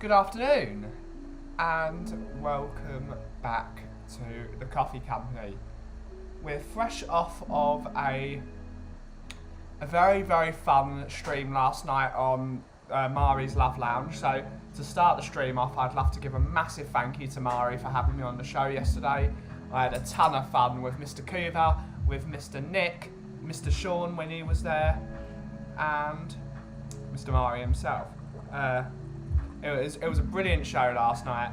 Good afternoon and welcome back to the Coffee Company. We're fresh off of a very, very fun stream last night on Mari's Love Lounge. So to start the stream off, I'd love to give a massive thank you to Mari for having me on the show yesterday. I had a ton of fun with Mr. Kuva, with Mr. Nick, Mr. Sean when he was there, and Mr. Mari himself. It was a brilliant show last night.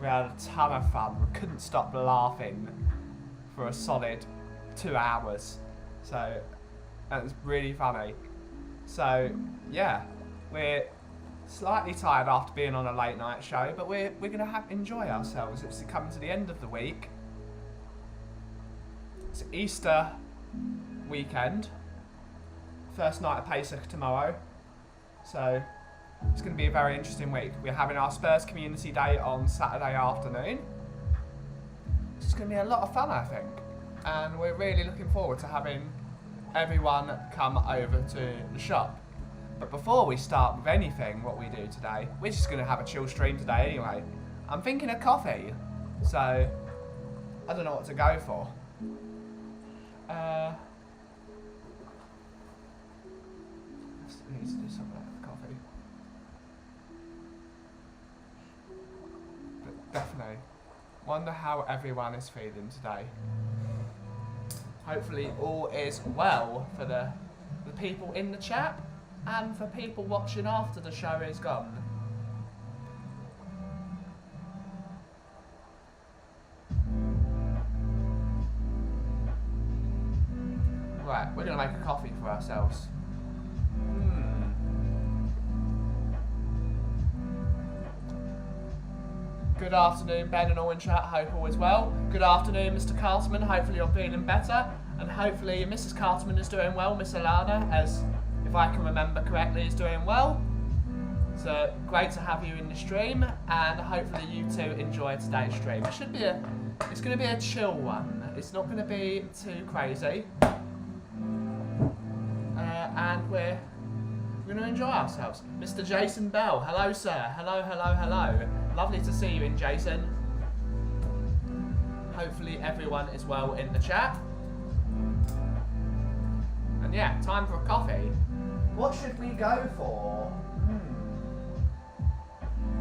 We had a ton of fun. We couldn't stop laughing for a solid 2 hours. So it was really funny. So yeah, we're slightly tired after being on a late night show, but we're gonna enjoy ourselves. It's coming to the end of the week. It's Easter weekend. First night of Pesach tomorrow. So it's going to be a very interesting week. We're having our Spurs Community Day on Saturday afternoon. It's going to be a lot of fun, I think. And we're really looking forward to having everyone come over to the shop. But before we start with anything, what we do today, we're just going to have a chill stream today anyway. I'm thinking of coffee, so I don't know what to go for. I need to do something with coffee. But definitely, wonder how everyone is feeling today. Hopefully all is well for the people in the chat and for people watching after the show is gone. Right, we're going to make a coffee for ourselves. Good afternoon, Ben and all in chat. Hope all is well. Good afternoon, Mr. Cartman. Hopefully you're feeling better. And hopefully Mrs. Cartman is doing well. Miss Alana, as if I can remember correctly, is doing well. So great to have you in the stream. And hopefully you two enjoy today's stream. It's going to be a chill one. It's not going to be too crazy. And we're going to enjoy ourselves. Mr. Jason Bell. Hello, sir. Hello, hello, hello. Lovely to see you in, Jason. Hopefully everyone is well in the chat. And yeah, time for a coffee. What should we go for?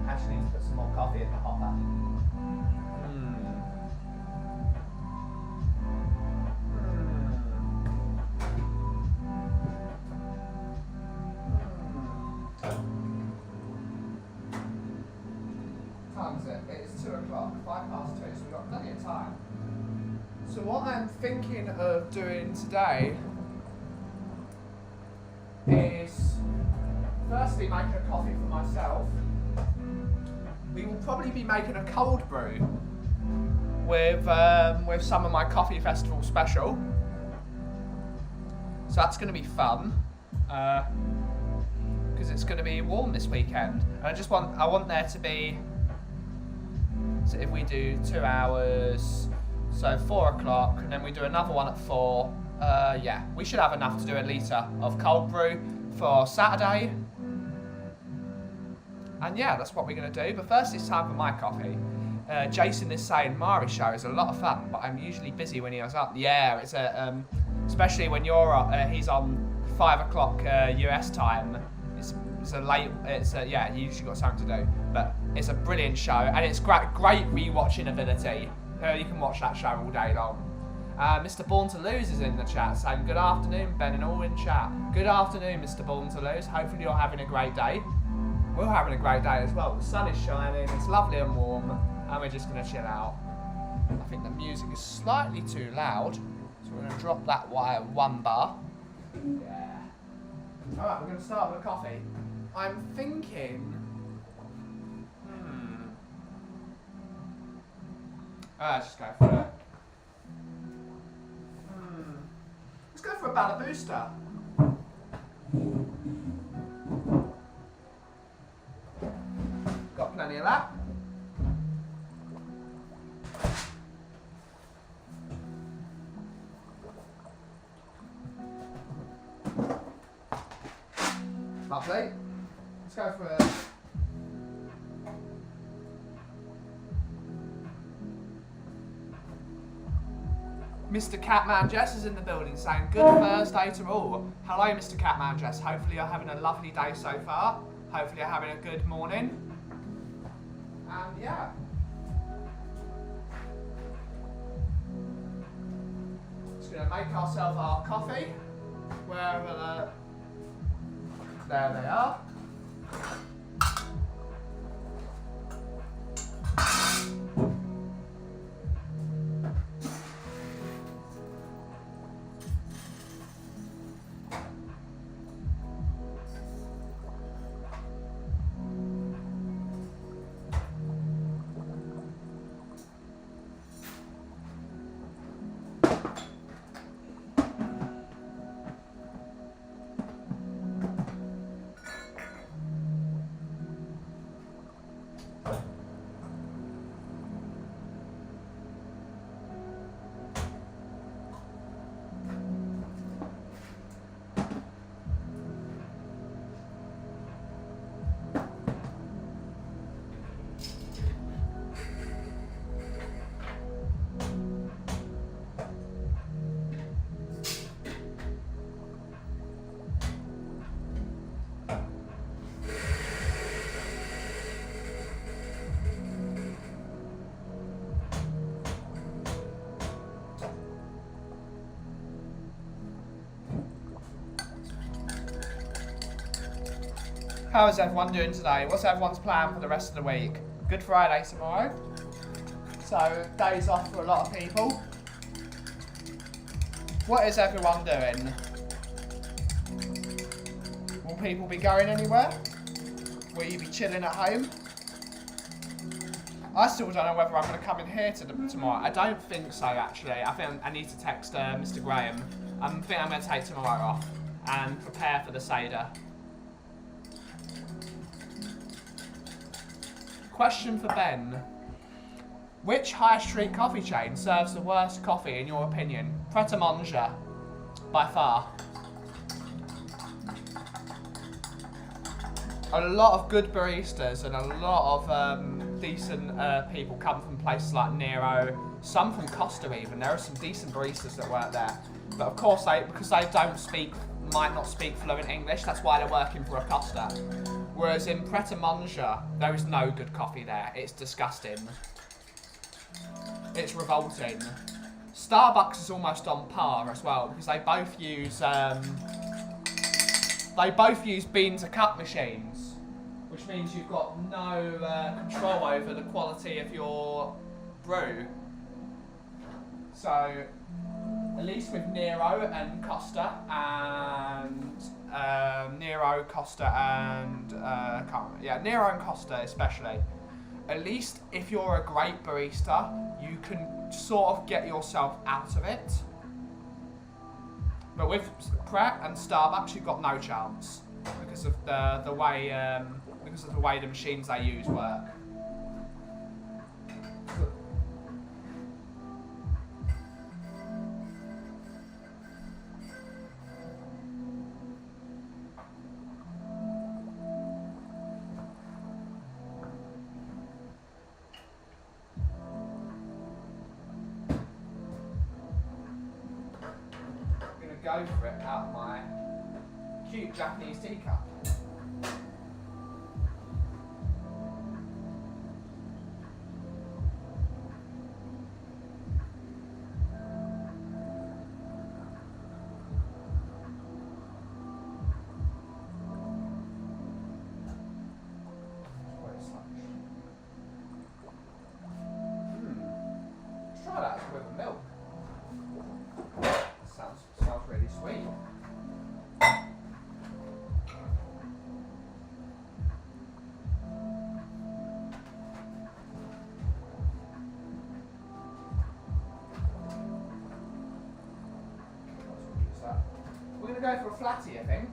Actually need to put some more coffee in the hopper. Time is it? It's 2 o'clock, 5 past 2, so we've got plenty of time. So what I'm thinking of doing today is firstly making a coffee for myself. We will probably be making a cold brew with some of my Coffee Festival special. So that's going to be fun. Because it's going to be warm this weekend. And I want there to be, so if we do 2 hours, so 4 o'clock, and then we do another one at 4, yeah, we should have enough to do a litre of cold brew for Saturday. And yeah, that's what we're going to do. But first it's time for my coffee. Jason is saying Mari's show is a lot of fun, but I'm usually busy when he was up. Yeah, it's especially when he's on 5 o'clock US time. Yeah, you usually got something to do, but it's a brilliant show and it's great rewatching ability. You can watch that show all day long. Mr. Born to Lose is in the chat saying good afternoon, Ben and all in chat. Good afternoon, Mr. Born to Lose. Hopefully you're having a great day. We're having a great day as well. The sun is shining, it's lovely and warm, and we're just going to chill out. I think the music is slightly too loud, so we're going to drop that wire 1 bar. Yeah. Alright, we're going to start with a coffee. I'm thinking... let's just go for it. Let's go for a Balla Booster. Got plenty of that. Lovely. Let's go for a Mr. Catman Jess is in the building saying good Thursday to all. Hello, Mr. Catman Jess. Hopefully you're having a lovely day so far. Hopefully you're having a good morning. And yeah. Just going to make ourselves our coffee. Wherever there they are. How is everyone doing today? What's everyone's plan for the rest of the week? Good Friday tomorrow. So, days off for a lot of people. What is everyone doing? Will people be going anywhere? Will you be chilling at home? I still don't know whether I'm going to come in here tomorrow. I don't think so, actually. I think I need to text Mr. Graham. I think I'm going to take tomorrow off and prepare for the Seder. Question for Ben. Which high street coffee chain serves the worst coffee in your opinion? Pret a Manger, by far. A lot of good baristas and a lot of decent people come from places like Nero, some from Costa even. There are some decent baristas that work there. But of course, because they might not speak fluent English, that's why they're working for a Costa. Whereas in Pret a Manger, there is no good coffee there. It's disgusting. It's revolting. Starbucks is almost on par as well because they both use bean to cup machines, which means you've got no control over the quality of your brew. So, at least with Nero and Costa and Nero, Costa and Nero and Costa especially. At least if you're a great barista, you can sort of get yourself out of it. But with Pret and Starbucks, you've got no chance because of the way the machines they use work. Go for it out of my cute Japanese teacup. Let's try that with milk. Sounds really sweet. We're going to go for a flatty, I think.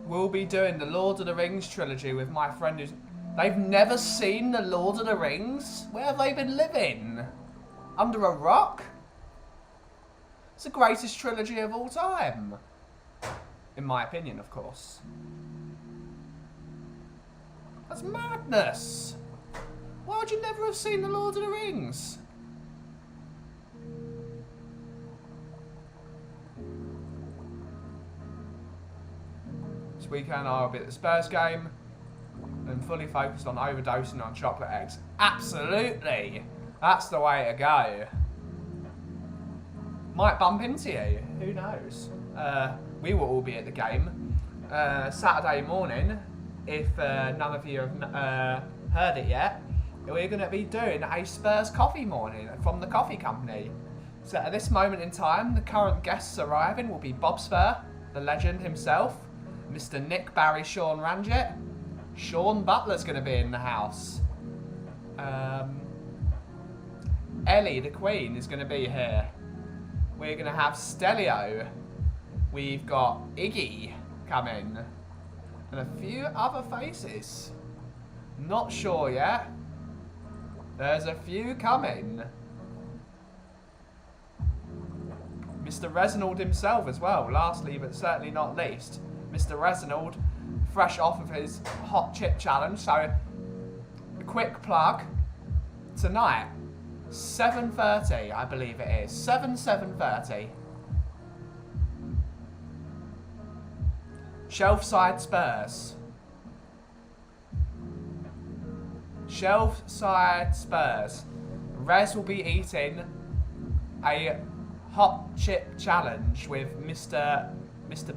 we'll be doing the Lord of the Rings trilogy with my friend who's... They've never seen the Lord of the Rings? Where have they been living? Under a rock? It's the greatest trilogy of all time. In my opinion, of course. That's madness. Why would you never have seen the Lord of the Rings? This weekend I'll be at the Spurs game and fully focused on overdosing on chocolate eggs. Absolutely! That's the way to go. Might bump into you, who knows? We will all be at the game Saturday morning, if none of you have heard it yet. We're going to be doing a Spurs coffee morning from the coffee company. So at this moment in time, the current guests arriving will be Bob Spur, the legend himself, Mr. Nick Barry Sean Ranjit, Sean Butler's going to be in the house. Ellie, the Queen, is going to be here. We're going to have Stelio. We've got Iggy coming. And a few other faces. Not sure yet. There's a few coming. Mr. Reginald himself as well, lastly but certainly not least. Mr. Reginald, fresh off of his hot chip challenge, so a quick plug. Tonight, 7:30, I believe it is. 7:30. Shelfside Spurs. Shelfside Spurs. Rez will be eating a hot chip challenge with Mr.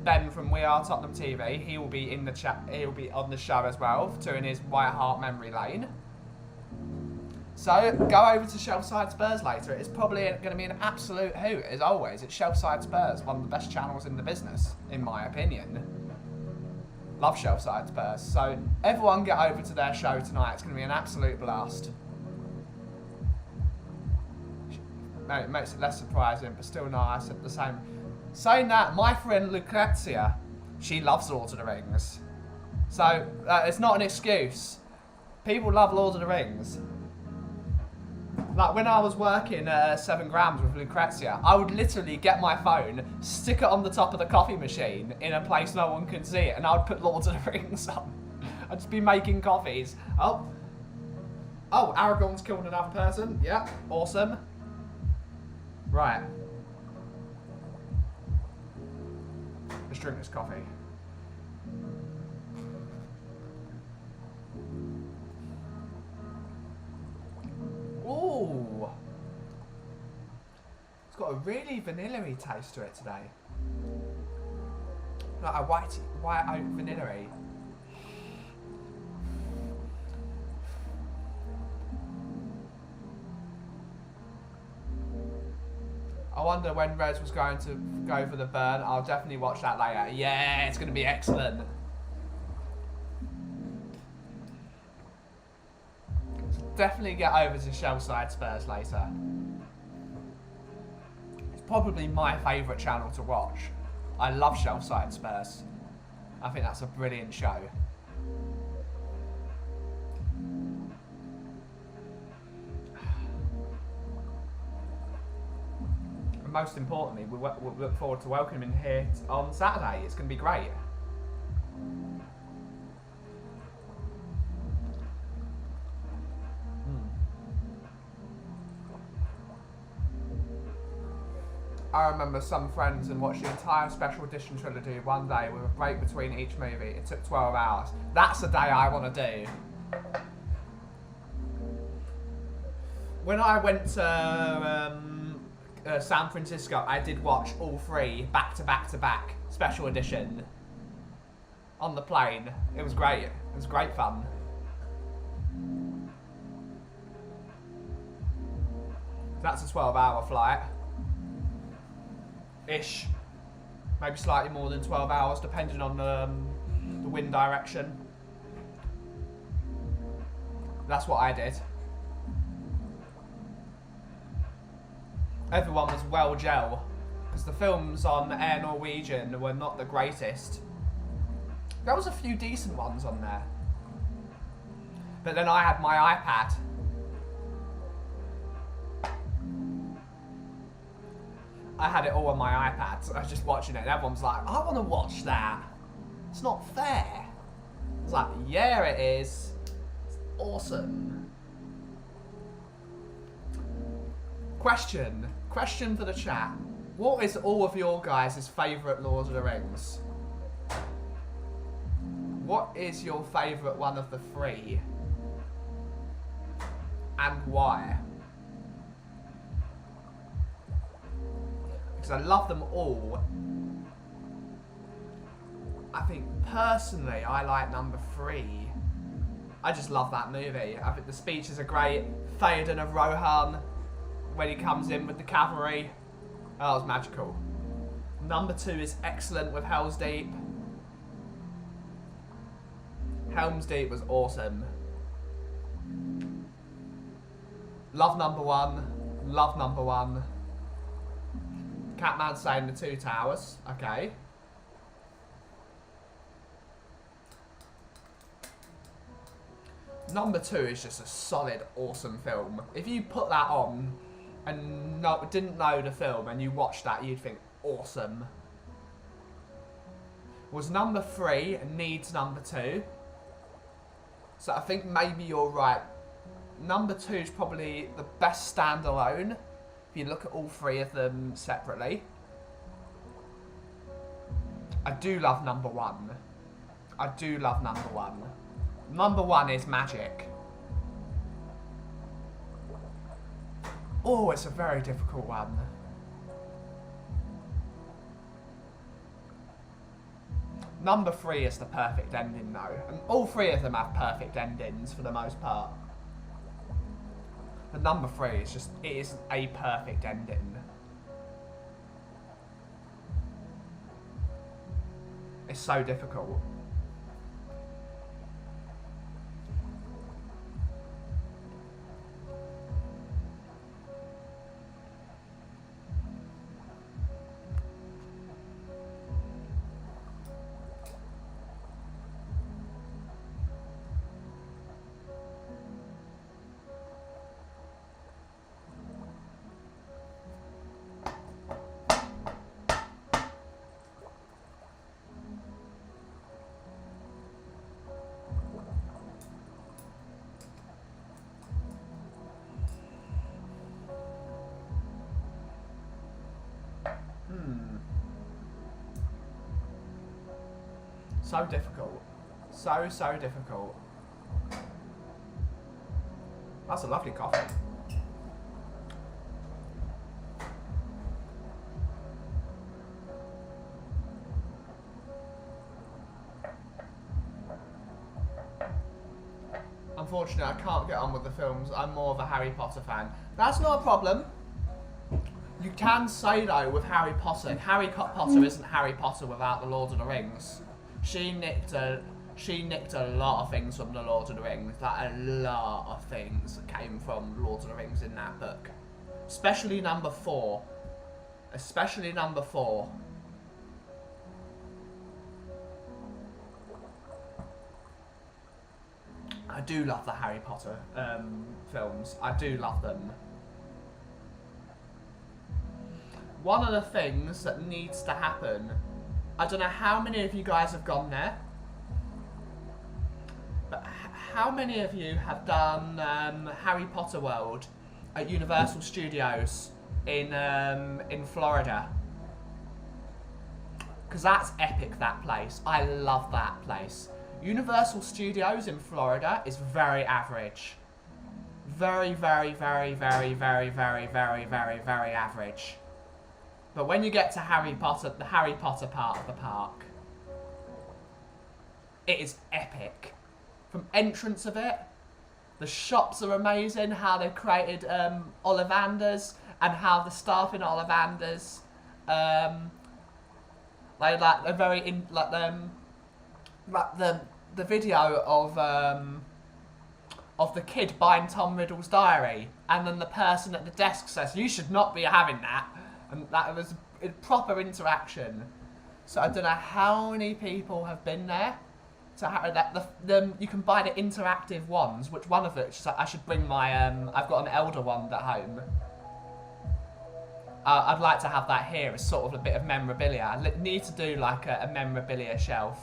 Ben from We Are Tottenham TV. He will be in the chat. He'll be on the show as well, doing his White Hart memory lane. So go over to Shelfside Spurs later. It's probably going to be an absolute hoot as always. It's Shelfside Spurs, one of the best channels in the business, in my opinion. Love Shelfside Spurs. So everyone get over to their show tonight. It's going to be an absolute blast. It makes it less surprising, but still nice at the same. Saying that, my friend Lucrezia, she loves Lord of the Rings. So it's not an excuse. People love Lord of the Rings. Like when I was working 7 grams with Lucrezia, I would literally get my phone, stick it on the top of the coffee machine in a place no one could see it, and I would put Lord of the Rings on. I'd just be making coffees. Oh, Aragorn's killed another person. Yeah, awesome. Right. Let's drink this coffee. Ooh. It's got a really vanilla-y taste to it today. Like a white oat vanilla-y. I wonder when Rez was going to go for the burn. I'll definitely watch that later. Yeah, it's going to be excellent. Definitely get over to Shelfside Spurs later. It's probably my favourite channel to watch. I love Shelfside Spurs. I think that's a brilliant show. And most importantly, we look forward to welcoming him here on Saturday. It's going to be great. I remember some friends and watched the entire special edition trilogy one day with a break between each movie. It took 12 hours. That's the day I want to do. When I went to San Francisco, I did watch all 3 back to back to back special edition on the plane. It was great. It was great fun. That's a 12-hour flight. Ish. Maybe slightly more than 12 hours, depending on the wind direction. That's what I did. Everyone was well gel, because the films on Air Norwegian were not the greatest. There was a few decent ones on there. But then I had my iPad. I had it all on my iPad, so I was just watching it, and everyone's like, I want to watch that. It's not fair. I was like, yeah, it is. It's awesome. Question for the chat. What is all of your guys' favourite Lord of the Rings? What is your favourite one of the three? And why? Because I love them all. I think personally I like number 3. I just love that movie. I think the speeches are great. Theoden of Rohan, when he comes in with the cavalry. Oh, it was magical. Number 2 is excellent with Helm's Deep. Helm's Deep was awesome. Love number 1. Love number 1. Catman saying the Two Towers. Okay. Number 2 is just a solid, awesome film. If you put that on and didn't know the film and you watched that, you'd think, awesome. Was number 3 needs number 2. So I think maybe you're right. Number 2 is probably the best standalone if you look at all 3 of them separately. I do love number 1. I do love number 1. Number 1 is magic. Oh, it's a very difficult one. Number 3 is the perfect ending though. And all 3 of them have perfect endings for the most part. But number 3 is just, it is a perfect ending. It's so difficult. So difficult. So difficult. That's a lovely coffee. Unfortunately, I can't get on with the films. I'm more of a Harry Potter fan. That's not a problem. You can say though with Harry Potter, Potter isn't Harry Potter without the Lord of the Rings. She nicked a lot of things from the Lord of the Rings. Like a lot of things came from Lord of the Rings in that book. Especially number 4. Especially number 4. I do love the Harry Potter films. I do love them. One of the things that needs to happen, I don't know how many of you guys have gone there, but how many of you have done Harry Potter World at Universal Studios in Florida? Because that's epic, that place. I love that place. Universal Studios in Florida is very average. Very average. But when you get to Harry Potter, the Harry Potter part of the park, it is epic. From entrance of it, the shops are amazing, how they've created Ollivanders, and how the staff in Ollivanders, they're very in, the video of the kid buying Tom Riddle's diary, and then the person at the desk says, "You should not be having that." And that was a proper interaction. So I don't know how many people have been there, You can buy the interactive ones, which one of which I should bring my I've got an Elder wand at home. I'd like to have that here as sort of a bit of memorabilia. I need to do like a memorabilia shelf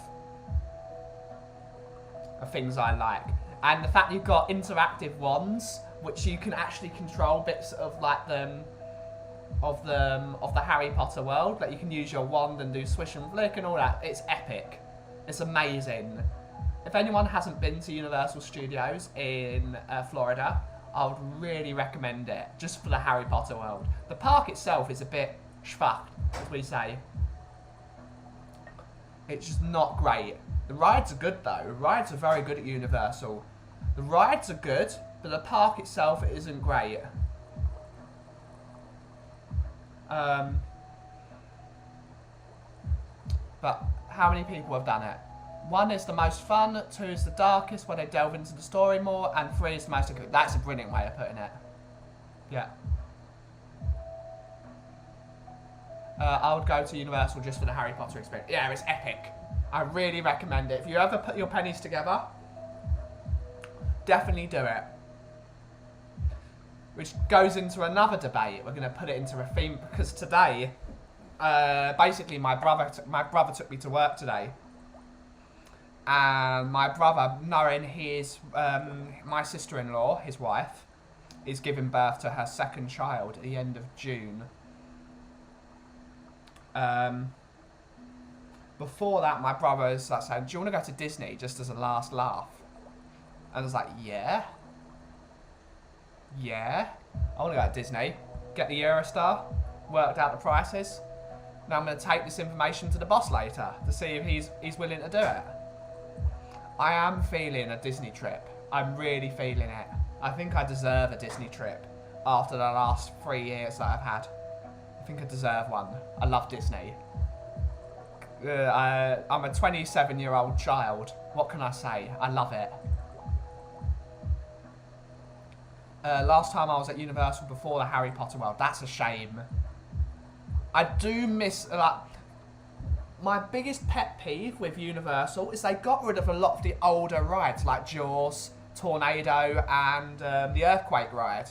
of things I like. And the fact you've got interactive wands, which you can actually control bits of like of the Harry Potter world. Like you can use your wand and do swish and flick and all that. It's epic. It's amazing. If anyone hasn't been to Universal Studios in Florida, I would really recommend it, just for the Harry Potter world. The park itself is a bit schfucked, as we say. It's just not great. The rides are good though. The rides are very good at Universal. The rides are good, but the park itself isn't great. But how many people have done it? 1 is the most fun, 2 is the darkest, where they delve into the story more, and 3 is the most... That's a brilliant way of putting it. Yeah. I would go to Universal just for the Harry Potter experience. Yeah, it's epic. I really recommend it. If you ever put your pennies together, definitely do it. Which goes into another debate. We're going to put it into a theme, because today, basically my brother took me to work today. And my brother, knowing his, my sister-in-law, his wife, is giving birth to her second child at the end of June. Before that, my brother was like saying, do you want to go to Disney just as a last laugh? And I was like, yeah. Yeah. I want to go to Disney. Get the Eurostar. Worked out the prices. Now I'm going to take this information to the boss later to see if he's willing to do it. I am feeling a Disney trip. I'm really feeling it. I think I deserve a Disney trip after the last 3 years that I've had. I think I deserve one. I love Disney. I'm a 27-year-old child. What can I say? I love it. Last time I was at Universal before the Harry Potter world. That's a shame. I do miss... my biggest pet peeve with Universal is they got rid of a lot of the older rides like Jaws, Tornado and the Earthquake ride.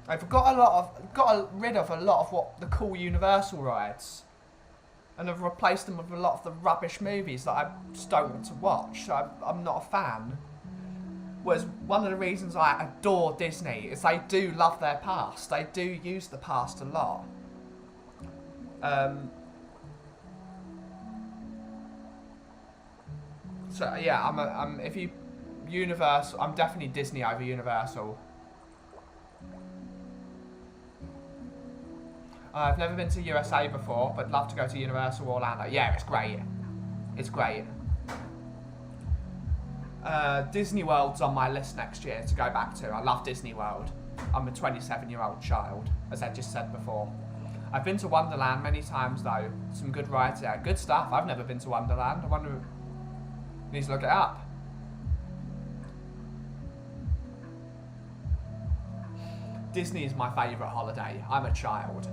They've got rid of a lot of what the cool Universal rides, and have replaced them with a lot of the rubbish movies that I just don't want to watch. I'm not a fan. Whereas one of the reasons I adore Disney is they do love their past. They do use the past a lot. So yeah, I'm Universal. I'm definitely Disney over Universal. I've never been to USA before, but love to go to Universal Orlando. Yeah, it's great. It's great. Disney World's on my list next year to go back to. I love Disney World. I'm a 27-year-old child, as I just said before. I've been to Wonderland many times though. Some good rides there. Good stuff. I've never been to Wonderland. I wonder... Need to look it up. Disney is my favourite holiday. I'm a child.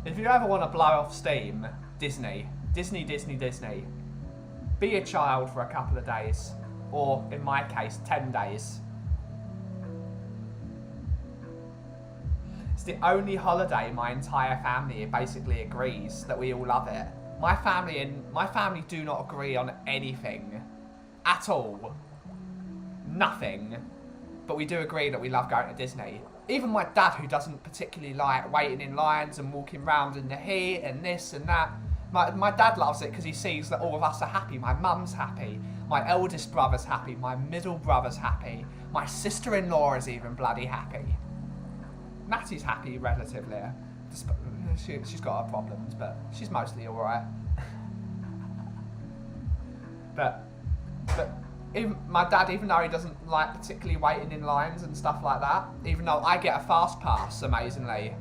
If you ever want to blow off steam, Disney. Disney, Disney, Disney. Be a child for a couple of days. Or, in my case, 10 days. It's the only holiday my entire family basically agrees that we all love it. My family do not agree on anything. At all. Nothing. But we do agree that we love going to Disney. Even my dad, who doesn't particularly like waiting in lines and walking around in the heat and this and that. My dad loves it because he sees that all of us are happy. My mum's happy. My eldest brother's happy. My middle brother's happy. My sister-in-law is even bloody happy. Nattie's happy, relatively. She's got her problems, but she's mostly alright. But even my dad, even though he doesn't like particularly waiting in lines and stuff like that, even though I get a fast pass, amazingly.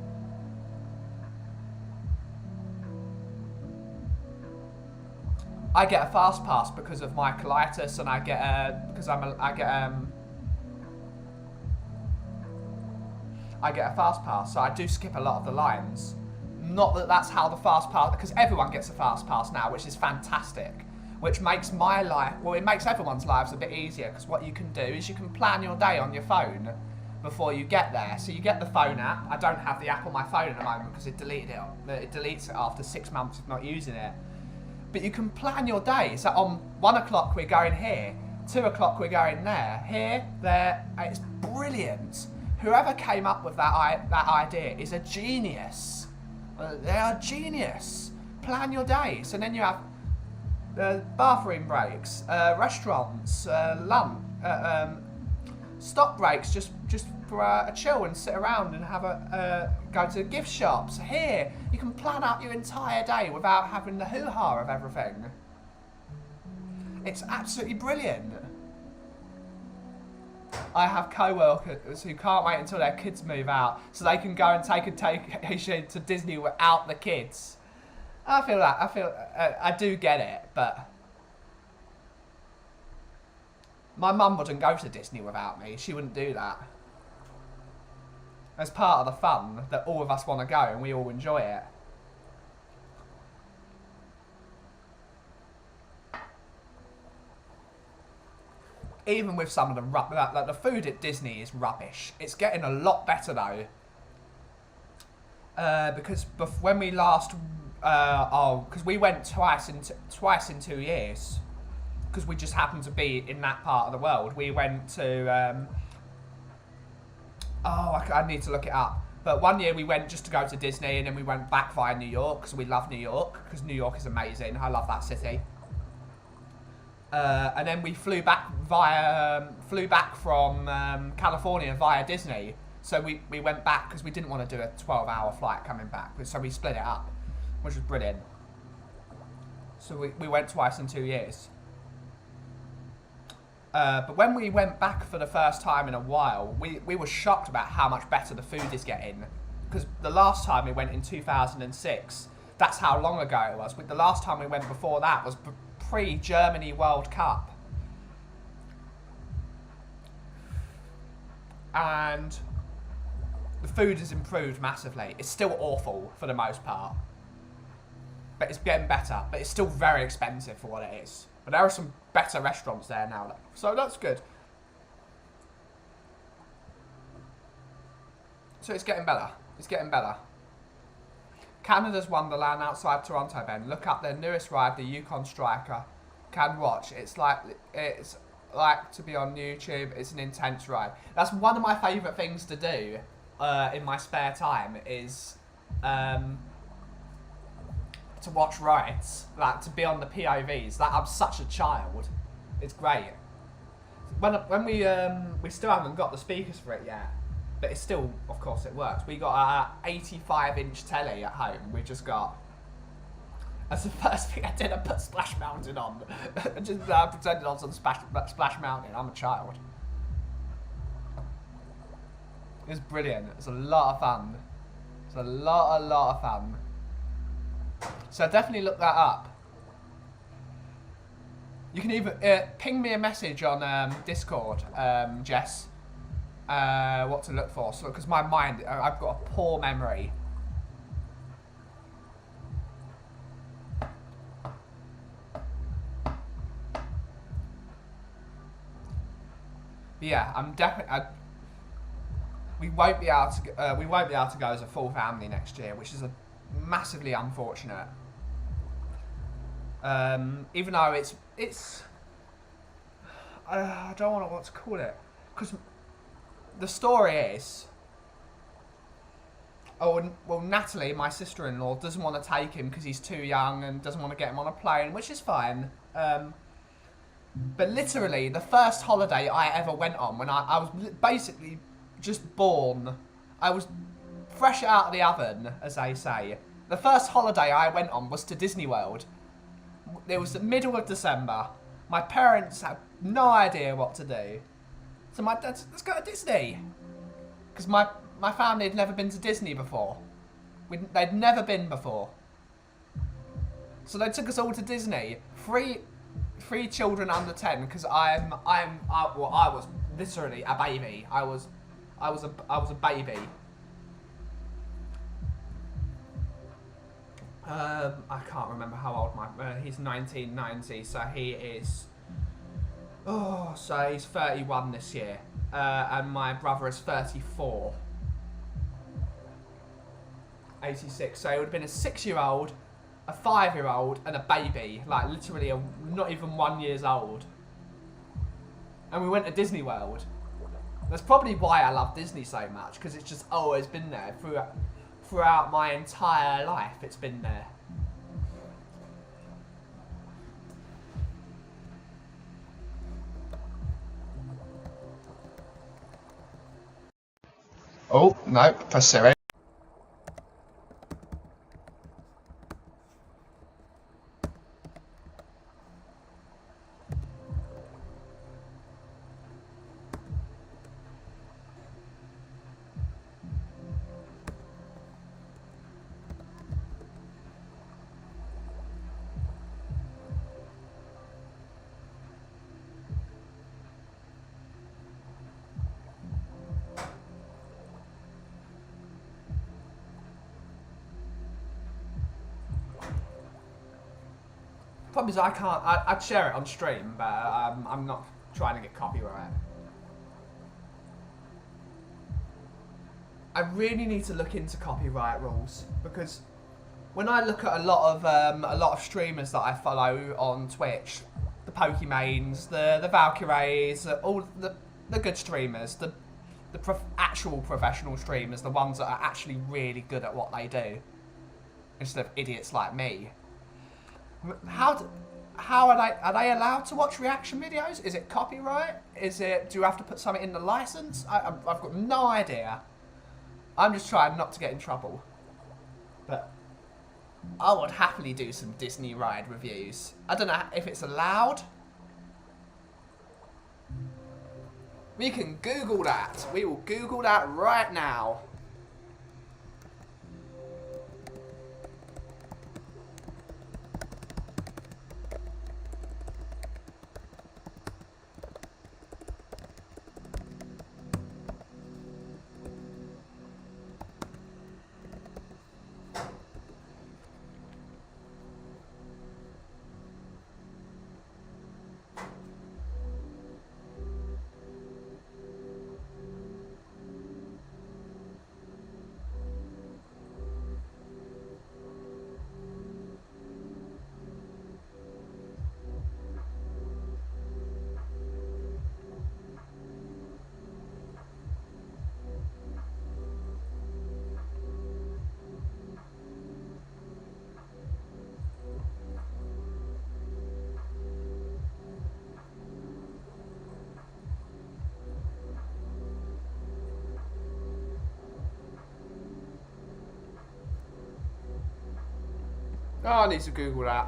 I get a fast pass because of my colitis, and I get I get a fast pass, so I do skip a lot of the lines. Not that that's how the fast pass, because everyone gets a fast pass now, which is fantastic. Which makes my life, well, it makes everyone's lives a bit easier, because what you can do is you can plan your day on your phone before you get there. So you get the phone app. I don't have the app on my phone at the moment because it deleted it. It deletes it after 6 months of not using it. But you can plan your day. So on 1 o'clock we're going here, 2 o'clock we're going there, here, there. It's brilliant. Whoever came up with that idea is a genius. They are genius. Plan your day. So then you have bathroom breaks, restaurants, lunch, stop breaks, just for a chill and sit around and have go to gift shops. Here, you can plan out your entire day without having the hoo-ha of everything. It's absolutely brilliant. I have co-workers who can't wait until their kids move out so they can go and take a vacation to Disney without the kids. I feel that. I do get it, but my mum wouldn't go to Disney without me. She wouldn't do that. It's part of the fun that all of us want to go and we all enjoy it. Even with some of the like the food at Disney is rubbish. It's getting a lot better though. Because when we last, because we went twice in 2 years. Because we just happened to be in that part of the world. We went to, I need to look it up. But one year we went just to go to Disney, and then we went back via New York because we love New York, because New York is amazing. I love that city. And then we flew back from California via Disney. So we went back because we didn't want to do a 12-hour flight coming back. So we split it up, which was brilliant. So we went twice in 2 years. But when we went back for the first time in a while, we were shocked about how much better the food is getting. Because the last time we went in 2006, that's how long ago it was. But the last time we went before that was pre-Germany World Cup. And the food has improved massively. It's still awful for the most part. But it's getting better. But it's still very expensive for what it is. But there are some better restaurants there now. So that's good. So it's getting better. It's getting better. Canada's Wonderland outside Toronto, Ben. Look up their newest ride, the Yukon Striker. Can watch. It's like to be on YouTube. It's an intense ride. That's one of my favourite things to do in my spare time is to watch rides, like to be on the POVs. Like I'm such a child. It's great. When we still haven't got the speakers for it yet, but it's still, of course, it works. We got a 85-inch telly at home. We just got. That's the first thing I did. I put Splash Mountain on. I just pretended I was on Splash Mountain. I'm a child. It was brilliant. It was a lot of fun. It's a lot of fun. So definitely look that up. You can either ping me a message on Discord, Jess. What to look for? So, because my mind, I've got a poor memory. But yeah, I'm definitely. We won't be able to go as a full family next year, which is massively unfortunate. Even though it's I don't know what to call it, because the story is, Natalie, my sister-in-law, doesn't want to take him because he's too young and doesn't want to get him on a plane, which is fine. But literally, the first holiday I ever went on, when I was basically just born, I was fresh out of the oven, as they say. The first holiday I went on was to Disney World. It was the middle of December. My parents had no idea what to do. So my dad said, let's go to Disney. Because my family had never been to Disney before. They'd never been before. So they took us all to Disney. Three children under 10, because I was literally a baby. I was a baby. I can't remember how old he's 1990, so he is. Oh, so he's 31 this year, and my brother is 34. 86. So it would have been a 6-year-old, a 5-year-old, and a baby, like literally not even 1 year old. And we went to Disney World. That's probably why I love Disney so much, because it's just always been there throughout my entire life. It's been there. Oh, no, press Siri. Problem is I can't, I'd share it on stream, but I'm not trying to get copyright. I really need to look into copyright rules, because when I look at a lot of streamers that I follow on Twitch, the Pokemains, the Valkyries, all the good streamers, the actual professional streamers, the ones that are actually really good at what they do, instead of idiots like me. How are they allowed to watch reaction videos? Is it copyright? Do you have to put something in the license? I've got no idea. I'm just trying not to get in trouble. But I would happily do some Disney ride reviews. I don't know if it's allowed. We can Google that. We will Google that right now. Oh, I need to Google that.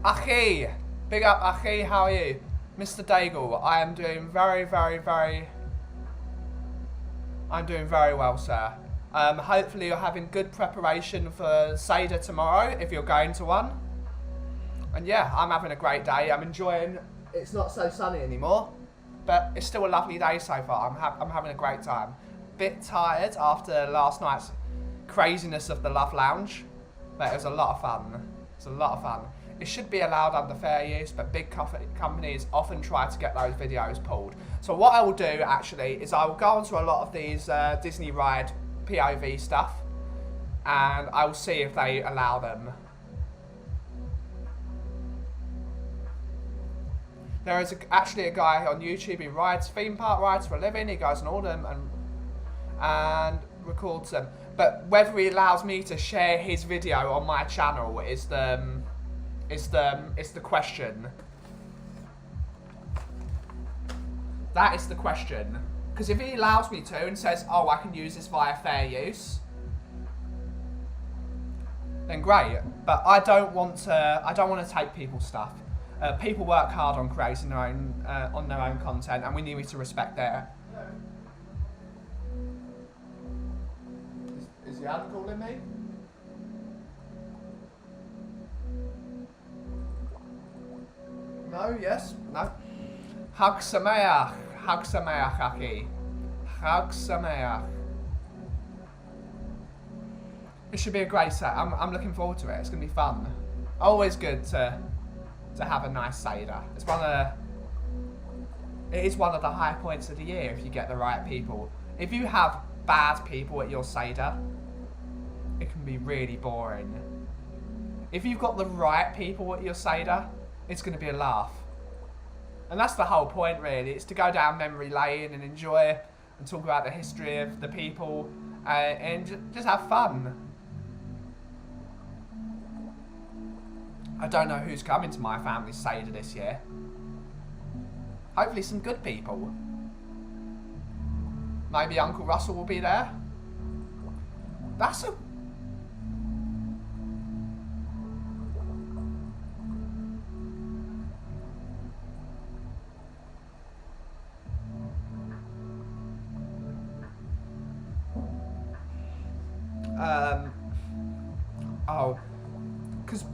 Aki! Big up, Aki, how are you? Mr. Daigle, I am doing I'm doing very well, sir. Hopefully you're having good preparation for Seder tomorrow, if you're going to one. And yeah, I'm having a great day. I'm enjoying, it's not so sunny anymore, but it's still a lovely day so far. I'm having a great time. Bit tired after last night's craziness of the Love Lounge, but it was a lot of fun. It's a lot of fun. It should be allowed under fair use, but big companies often try to get those videos pulled. So what I will do actually is I will go onto a lot of these Disney ride POV stuff, and I will see if they allow them. There is actually a guy on YouTube who rides theme park rides for a living. He goes on all them and records them. But whether he allows me to share his video on my channel is the question. That is the question. Because if he allows me to and says, "Oh, I can use this via fair use," then great. But I don't want to take people's stuff. People work hard on creating their own content, and we need to respect their. Is Jan calling me? No, yes, no. Chag Sameach, Chag Sameach, Aki. Chag Sameach. It should be a great set. I'm looking forward to it. It's going to be fun. Always good to have a nice Seder. It is one of the high points of the year if you get the right people. If you have bad people at your Seder, it can be really boring. If you've got the right people at your Seder, it's going to be a laugh. And that's the whole point, really. It's to go down memory lane and enjoy and talk about the history of the people and just have fun. I don't know who's coming to my family's Seder this year. Hopefully some good people. Maybe Uncle Russell will be there. That's a... Oh, because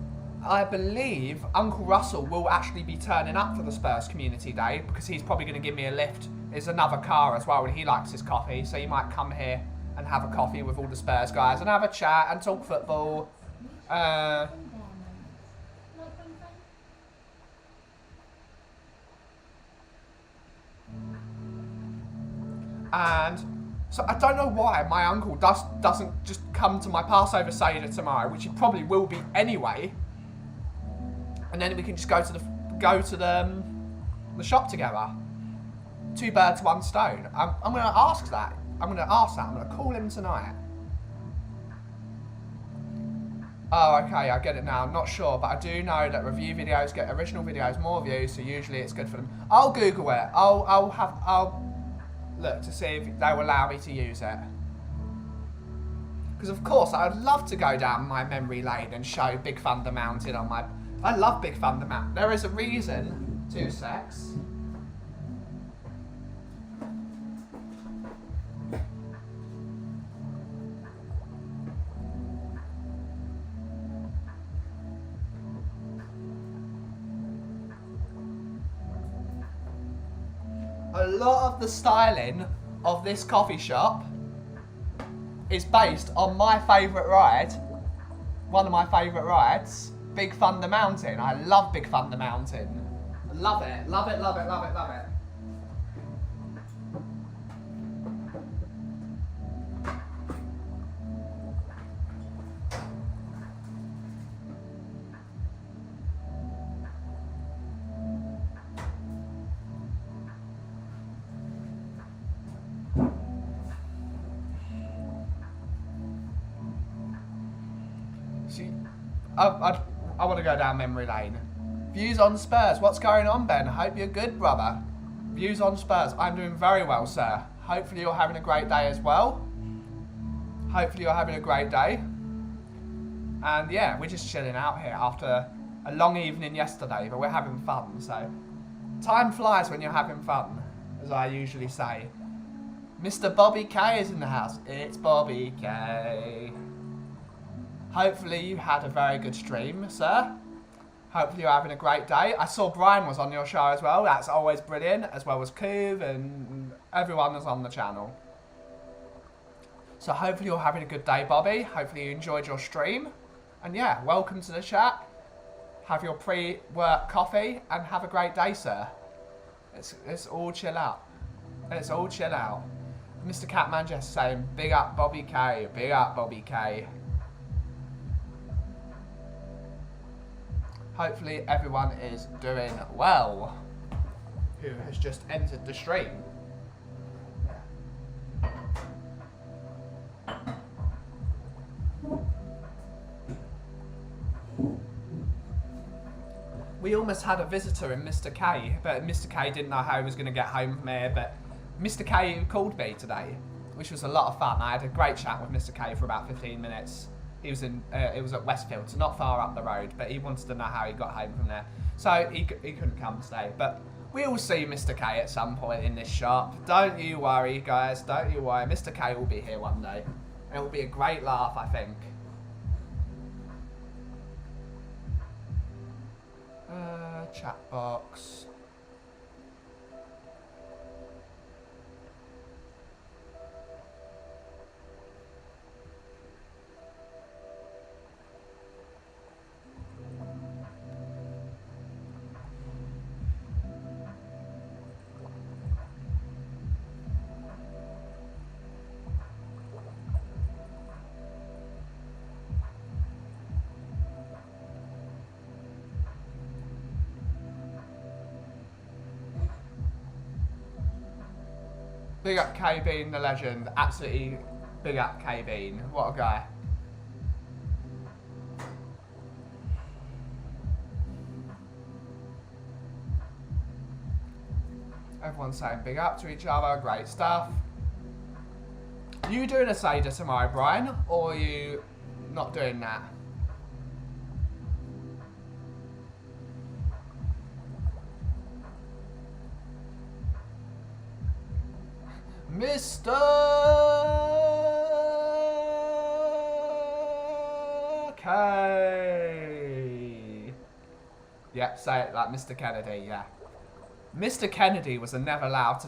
I believe Uncle Russell will actually be turning up for the Spurs Community Day because he's probably going to give me a lift. There's another car as well and he likes his coffee, so he might come here and have a coffee with all the Spurs guys and have a chat and talk football. And so I don't know why my uncle doesn't just come to my Passover Seder tomorrow, which he probably will be anyway. And then we can just go to the shop together. 2 birds, 1 stone. I'm going to ask that. I'm going to call him tonight. Oh, okay, I get it now. I'm not sure, but I do know that review videos get original videos more views, so usually it's good for them. I'll Google it. I'll look to see if they will allow me to use it. Because of course, I would love to go down my memory lane and show Big Thunder Mountain on my... I love Big Thunder Mountain. There is a reason. 2 secs. A lot of the styling of this coffee shop is based on my favourite ride. One of my favourite rides. Big Thunder Mountain. I love Big Thunder Mountain. Love it, love it, love it, love it, love it. See, I want to go down memory lane. Views on Spurs. What's going on, Ben? Hope you're good, brother. Views on Spurs. I'm doing very well, sir. Hopefully you're having a great day as well. Hopefully you're having a great day. And yeah, we're just chilling out here after a long evening yesterday, but we're having fun, so. Time flies when you're having fun, as I usually say. Mr. Bobby K is in the house. It's Bobby K. Hopefully you had a very good stream, sir. Hopefully you're having a great day. I saw Brian was on your show as well. That's always brilliant, as well as Coov and everyone that's on the channel. So hopefully you're having a good day, Bobby. Hopefully you enjoyed your stream. And yeah, welcome to the chat. Have your pre-work coffee and have a great day, sir. It's all chill out. It's all chill out. Mr. Catman just saying, big up Bobby K. Big up Bobby K. Hopefully everyone is doing well who has just entered the stream. We almost had a visitor in Mr. K, but Mr. K didn't know how he was going to get home from here, but Mr. K called me today, which was a lot of fun. I had a great chat with Mr. K for about 15 minutes. He was it was at Westfield, so not far up the road, but he wanted to know how he got home from there. So he couldn't come today, but we'll see Mr. K at some point in this shop. Don't you worry, guys, don't you worry. Mr. K will be here one day. It will be a great laugh, I think. Chat box. Big up K Bean, the legend. Absolutely big up K Bean. What a guy. Everyone's saying big up to each other. Great stuff. Are you doing a Seder tomorrow, Brian? Or are you not doing that? Mr. K. Yep, say it like Mr. Kennedy, yeah. Mr. Kennedy was never allowed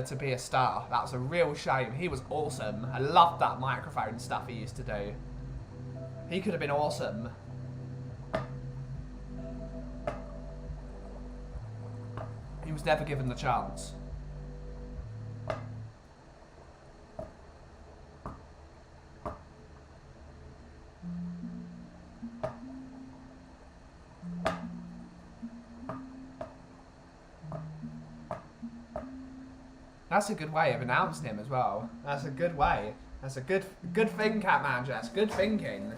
to be a star. That was a real shame. He was awesome. I loved that microphone stuff he used to do. He could have been awesome. He was never given the chance. That's a good way of announcing him as well. That's a good way. That's a good thing, Cat Manager. That's good thinking.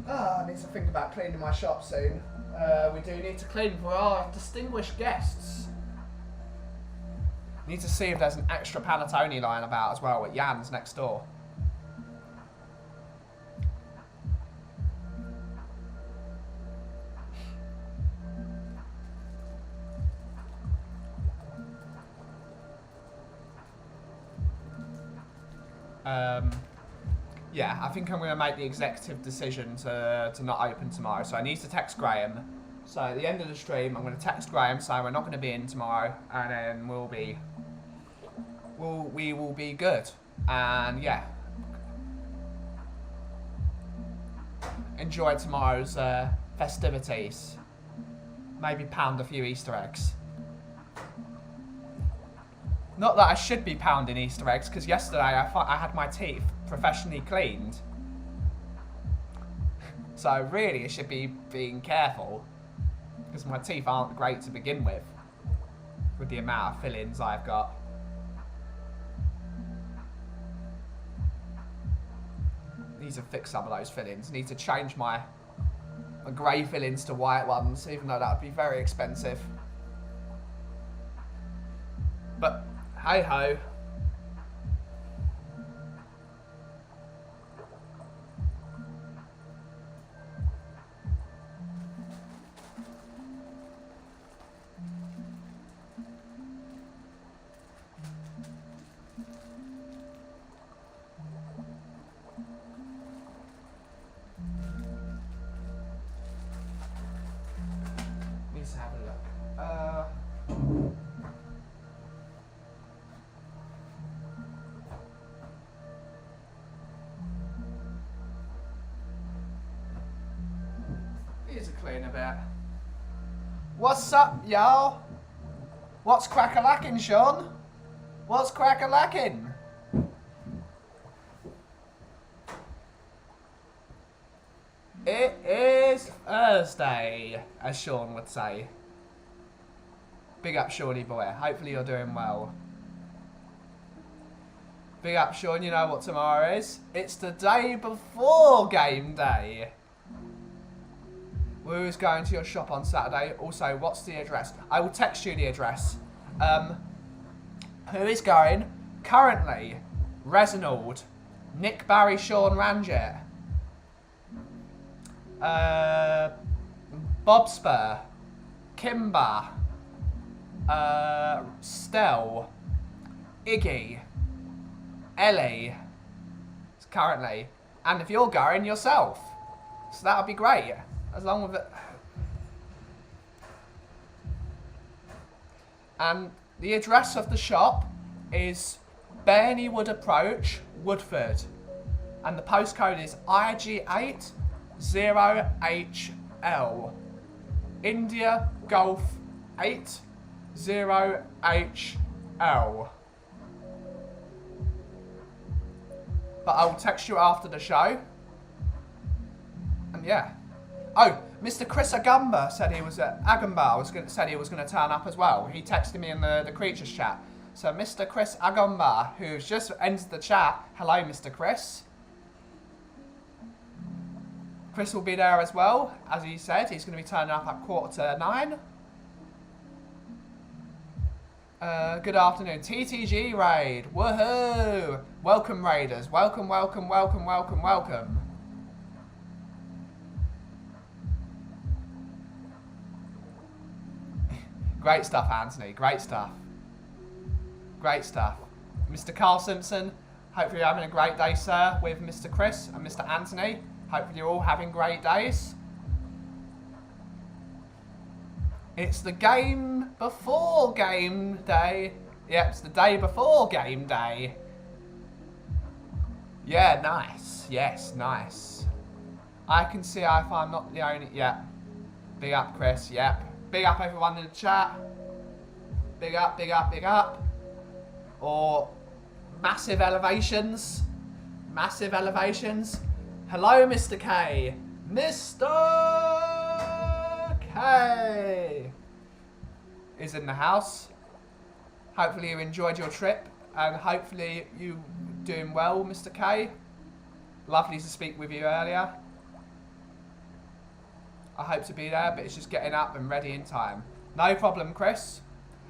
I need to think about cleaning my shop soon. We do need to clean for our distinguished guests. Need to see if there's an extra panettone lying about as well at Jan's next door. Yeah, I think I'm going to make the executive decision to not open tomorrow. So I need to text Graham. So at the end of the stream, I'm going to text Graham saying we're not going to be in tomorrow, and then we will be good. And yeah, enjoy tomorrow's festivities. Maybe pound a few Easter eggs. Not that I should be pounding Easter eggs, because yesterday I had my teeth professionally cleaned. So really I should be being careful, because my teeth aren't great to begin with the amount of fillings I've got. Need to fix some of those fillings. Need to change my grey fillings to white ones, even though that would be very expensive. But hey ho. Let's have a look. Here's a cleaner bit. What's up, y'all? What's crack-a-lackin', Sean? What's crack-a-lackin'? It is Thursday, as Sean would say. Big up, Shawnee boy. Hopefully you're doing well. Big up, Sean. You know what tomorrow is? It's the day before game day. Who's going to your shop on Saturday? Also, what's the address? I will text you the address. Who is going? Currently, Reginald, Nick, Barry, Sean, Ranjit, Bob Spur, Kimber, Stell, Iggy, Ellie, currently, and if you're going yourself, so that would be great. As long as it, And the address of the shop is Bairniewood Approach, Woodford. And the postcode is IG80HL. India Golf 80HL. But I'll text you after the show. And yeah. Oh, Mr. Chris Agamba said he was at said he was going to turn up as well. He texted me in the creatures chat. So Mr. Chris Agamba, who's just entered the chat. Hello, Mr. Chris. Chris will be there as well, as he said. He's going to be turning up at 8:45. Good afternoon. TTG raid. Woohoo! Welcome, raiders. Welcome, welcome, welcome, welcome, welcome. Great stuff, Anthony. Great stuff. Great stuff. Mr. Carl Simpson, hopefully you're having a great day, sir, with Mr. Chris and Mr. Anthony. Hopefully you're all having great days. It's the game before game day. Yep, it's the day before game day. Yeah, nice. Yes, nice. I can see if I'm not the only... Yeah. Big up, Chris. Yep. Big up everyone in the chat. Big up, big up, big up. Or massive elevations. Massive elevations. Hello, Mr. K. Mr. K is in the house. Hopefully you enjoyed your trip. And hopefully you doing well, Mr. K. Lovely to speak with you earlier. I hope to be there, but it's just getting up and ready in time. No problem, Chris.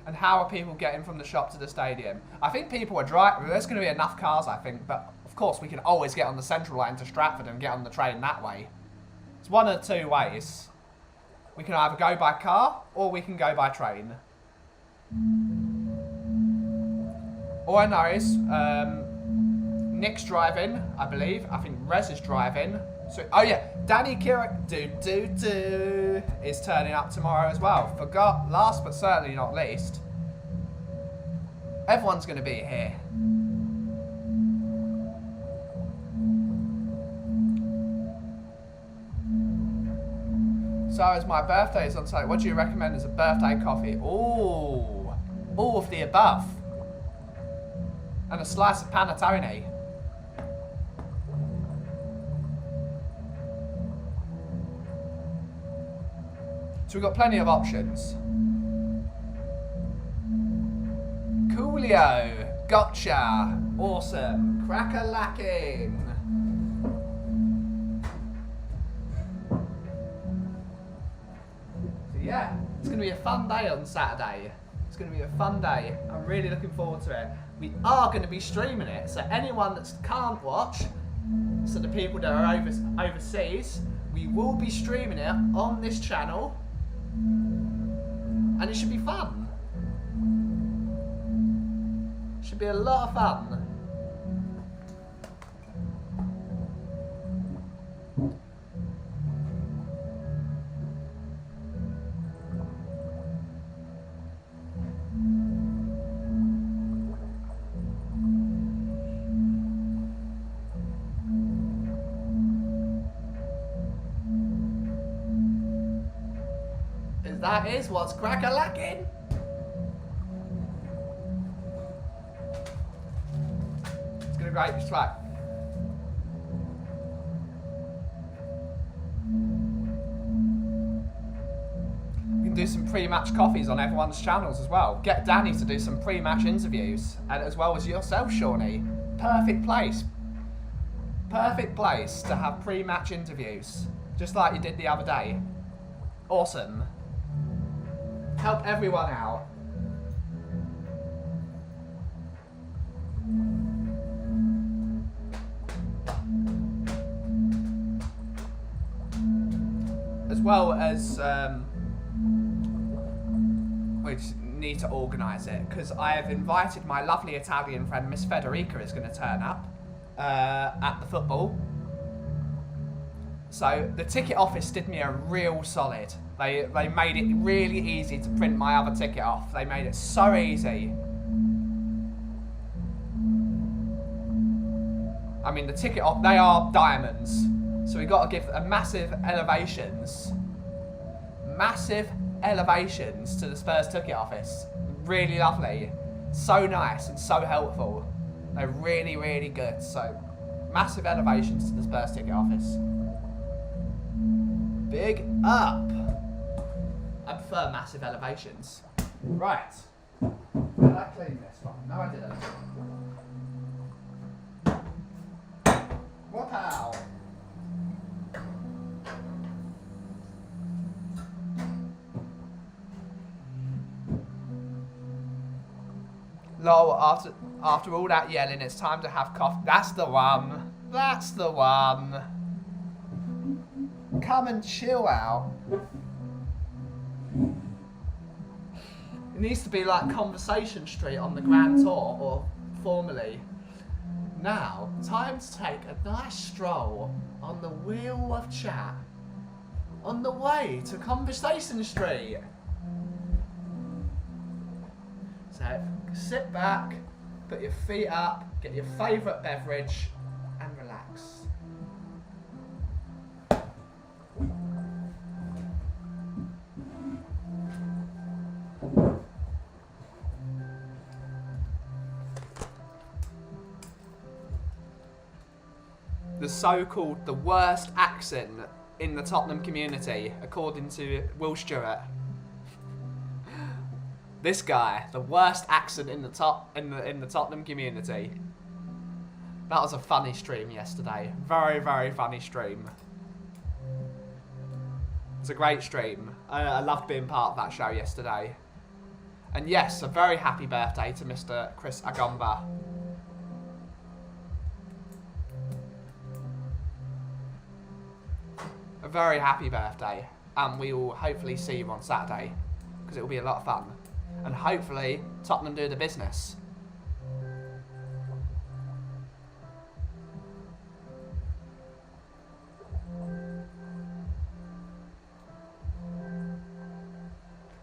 And how are people getting from the shop to the stadium? I think people are driving. There's going to be enough cars, I think. But, of course, we can always get on the Central line to Stratford and get on the train that way. It's one of two ways. We can either go by car or we can go by train. All I know is Nick's driving, I believe. I think Rez is driving. So, oh yeah, Danny Kirak is turning up tomorrow as well. Forgot, last but certainly not least, everyone's going to be here. So as my birthday is on Sunday, what do you recommend as a birthday coffee? Ooh, all of the above. And a slice of panettone. So we've got plenty of options. Coolio. Gotcha. Awesome. Crack-a-lacking. So yeah, it's going to be a fun day on Saturday. It's going to be a fun day. I'm really looking forward to it. We are going to be streaming it, so anyone that can't watch, so the people that are overseas, we will be streaming it on this channel. And it should be fun. Should be a lot of fun. That is what's crack-a-lacking. It's gonna great this track. We can do some pre-match coffees on everyone's channels as well. Get Danny to do some pre-match interviews, and as well as yourself, Shawnee. Perfect place. Perfect place to have pre-match interviews, just like you did the other day. Awesome. Help everyone out. As well as we just need to organise it, because I have invited my lovely Italian friend Miss Federica is going to turn up at the football. So the ticket office did me a real solid. They made it really easy to print my other ticket off. They made it so easy. I mean, the ticket off, they are diamonds. So we got to give a massive elevations to the Spurs ticket office. Really lovely. So nice and so helpful. They're really, really good. So massive elevations to the Spurs ticket office. Big up. I prefer massive elevations. Right. Did I clean this one? No, I didn't. Wow. Lol, after all that yelling, it's time to have coffee. That's the one. That's the one. Come and chill out. It needs to be like Conversation Street on the Grand Tour, or formerly. Now, time to take a nice stroll on the wheel of chat on the way to Conversation Street. So, sit back, put your feet up, get your favourite beverage, and relax. The so-called the worst accent in the Tottenham community, according to Will Stewart. This guy, the worst accent in the Tottenham community. That was a funny stream yesterday. Very, very funny stream. It's a great stream. I loved being part of that show yesterday. And yes, a very happy birthday to Mr. Chris Agomba. A very happy birthday, and we will hopefully see you on Saturday, because it will be a lot of fun, and hopefully Tottenham do the business.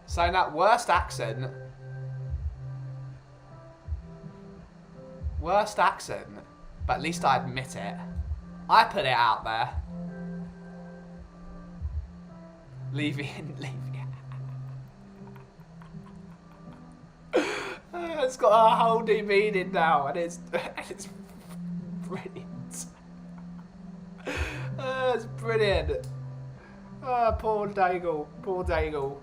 Saying that worst accent, but at least I admit it. I put it out there. Leave it. It's got a whole new meaning now, and it's brilliant. It's brilliant. Oh, poor Daigle.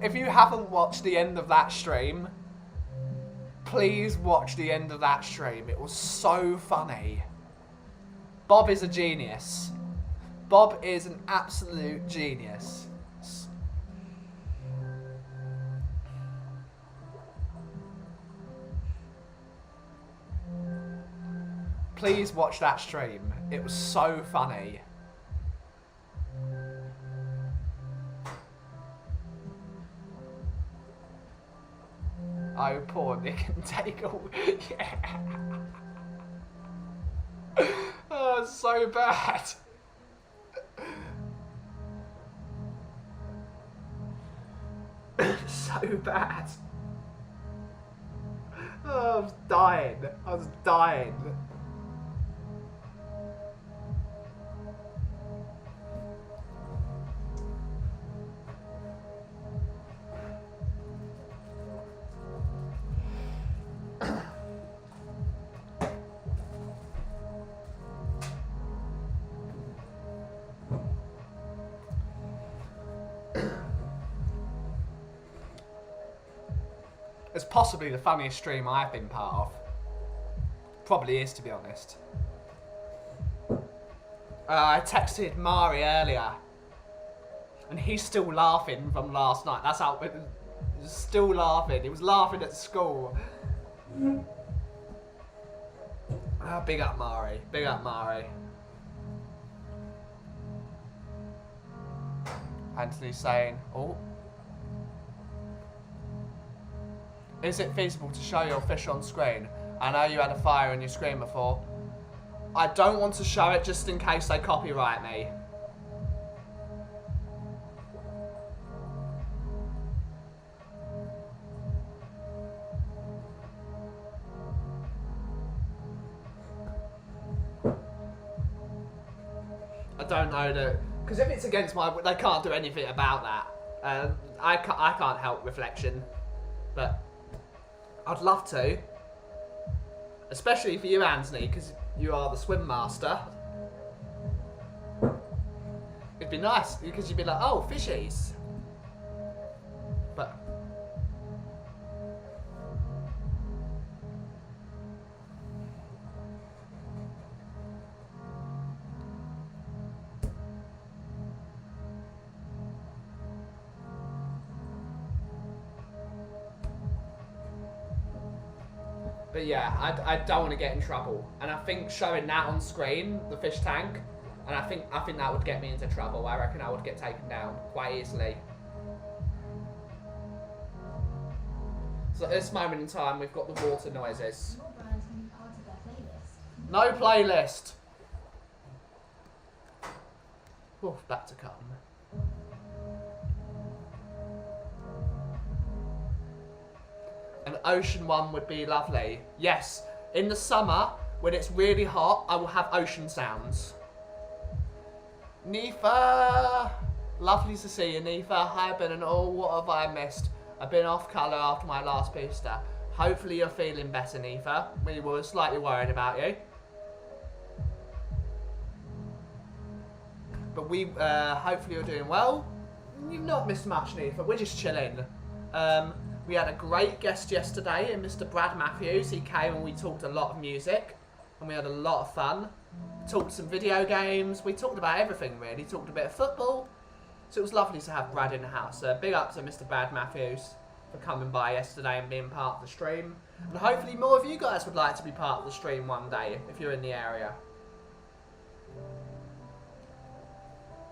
If you haven't watched the end of that stream, please watch the end of that stream. It was so funny. Bob is a genius. Bob is an absolute genius. Please watch that stream. It was so funny. Oh, poor Nick and Daigle. Yeah. Oh, it's so bad. So bad. Oh, I was dying. It's possibly the funniest stream I've been part of. Probably is, to be honest. I texted Mari earlier, and he's still laughing from last night. That's how it was, still laughing. He was laughing at school. Big up Mari. Big up Mari. Anthony's saying, oh. Is it feasible to show your fish on screen? I know you had a fire on your screen before. I don't want to show it just in case they copyright me. I don't know that, because if it's against my, they can't do anything about that. I can't help reflection, but I'd love to, especially for you, Anthony, because you are the swim master. It'd be nice because you'd be like, oh, fishies. But yeah, I don't want to get in trouble, and I think showing that on screen, the fish tank, and I think that would get me into trouble. I reckon I would get taken down quite easily. So at this moment in time, we've got the water noises. No playlist. Oh, back to come. An ocean one would be lovely. Yes, in the summer, when it's really hot, I will have ocean sounds. Nifa! Lovely to see you, Nifa. Hi, Ben and all. What have I missed? I've been off colour after my last booster. Hopefully you're feeling better, Nifa. We were slightly worried about you. But hopefully you're doing well. You've not missed much, Nifa. We're just chilling. We had a great guest yesterday, in Mr. Brad Matthews. He came and we talked a lot of music, and we had a lot of fun. We talked some video games. We talked about everything, really. Talked a bit of football. So it was lovely to have Brad in the house. Big up to Mr. Brad Matthews for coming by yesterday and being part of the stream. And hopefully more of you guys would like to be part of the stream one day, if you're in the area.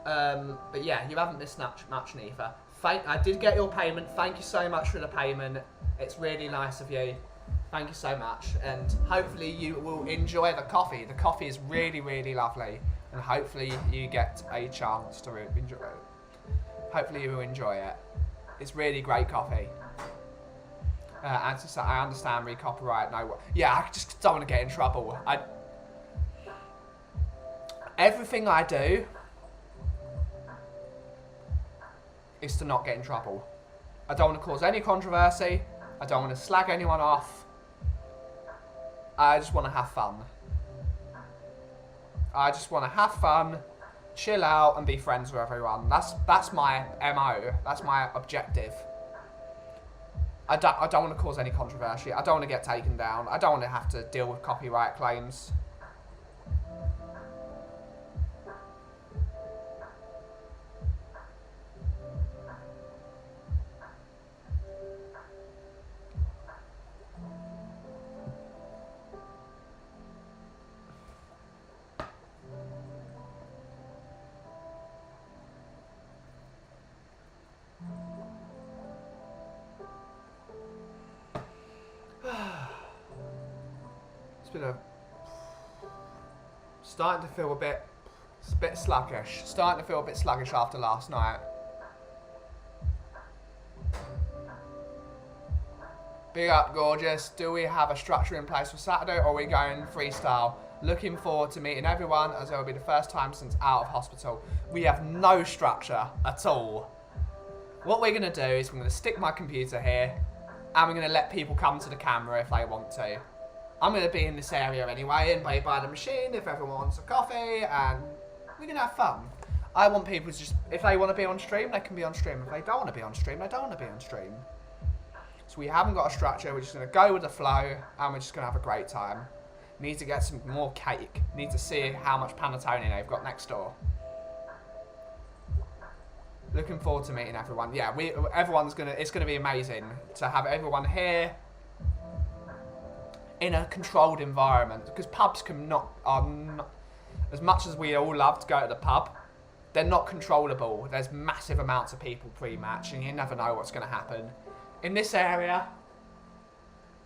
But yeah, you haven't missed much, Nifa. I did get your payment. Thank you so much for the payment. It's really nice of you. Thank you so much. And hopefully you will enjoy the coffee. The coffee is really, really lovely. And hopefully you get a chance to enjoy it. Hopefully you will enjoy it. It's really great coffee. And I understand re-copyright. No, yeah, I just don't want to get in trouble. Everything I do is to not get in trouble. I don't want to cause any controversy. I don't want to slag anyone off. I just want to have fun. I just want to have fun, chill out, and be friends with everyone. That's my MO. That's my objective. I don't want to cause any controversy. I don't want to get taken down. I don't want to have to deal with copyright claims. Starting to feel a bit sluggish. Starting to feel a bit sluggish after last night. Big up, gorgeous. Do we have a structure in place for Saturday, or are we going freestyle? Looking forward to meeting everyone, as it will be the first time since out of hospital. We have no structure at all. What we're going to do is we're going to stick my computer here, and we're going to let people come to the camera if they want to. I'm going to be in this area anyway and by the machine if everyone wants a coffee, and we're going to have fun. I want people to just, if they want to be on stream, they can be on stream. If they don't want to be on stream, they don't want to be on stream. So we haven't got a structure, we're just going to go with the flow, and we're just going to have a great time. Need to get some more cake. Need to see how much panettone they've got next door. Looking forward to meeting everyone. Yeah, it's going to be amazing to have everyone here in a controlled environment, because pubs are not, as much as we all love to go to the pub, they're not controllable. There's massive amounts of people pre-match, and you never know what's going to happen. In this area,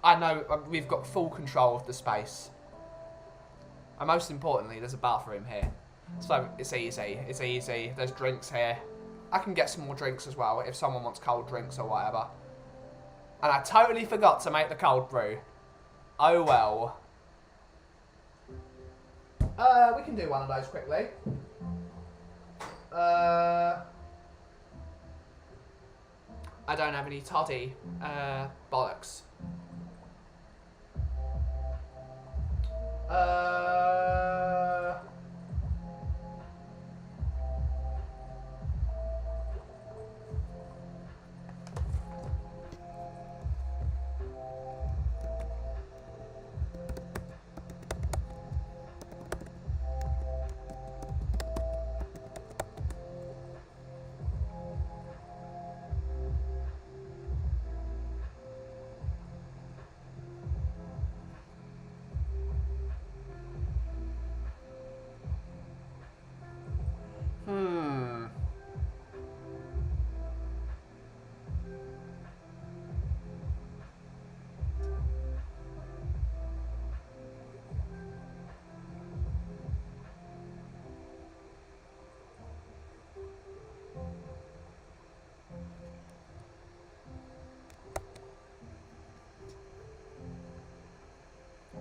I know we've got full control of the space. And most importantly, there's a bathroom here. So it's easy. It's easy. There's drinks here. I can get some more drinks as well if someone wants cold drinks or whatever. And I totally forgot to make the cold brew. Oh well. We can do one of those quickly. I don't have any toddy. Bollocks.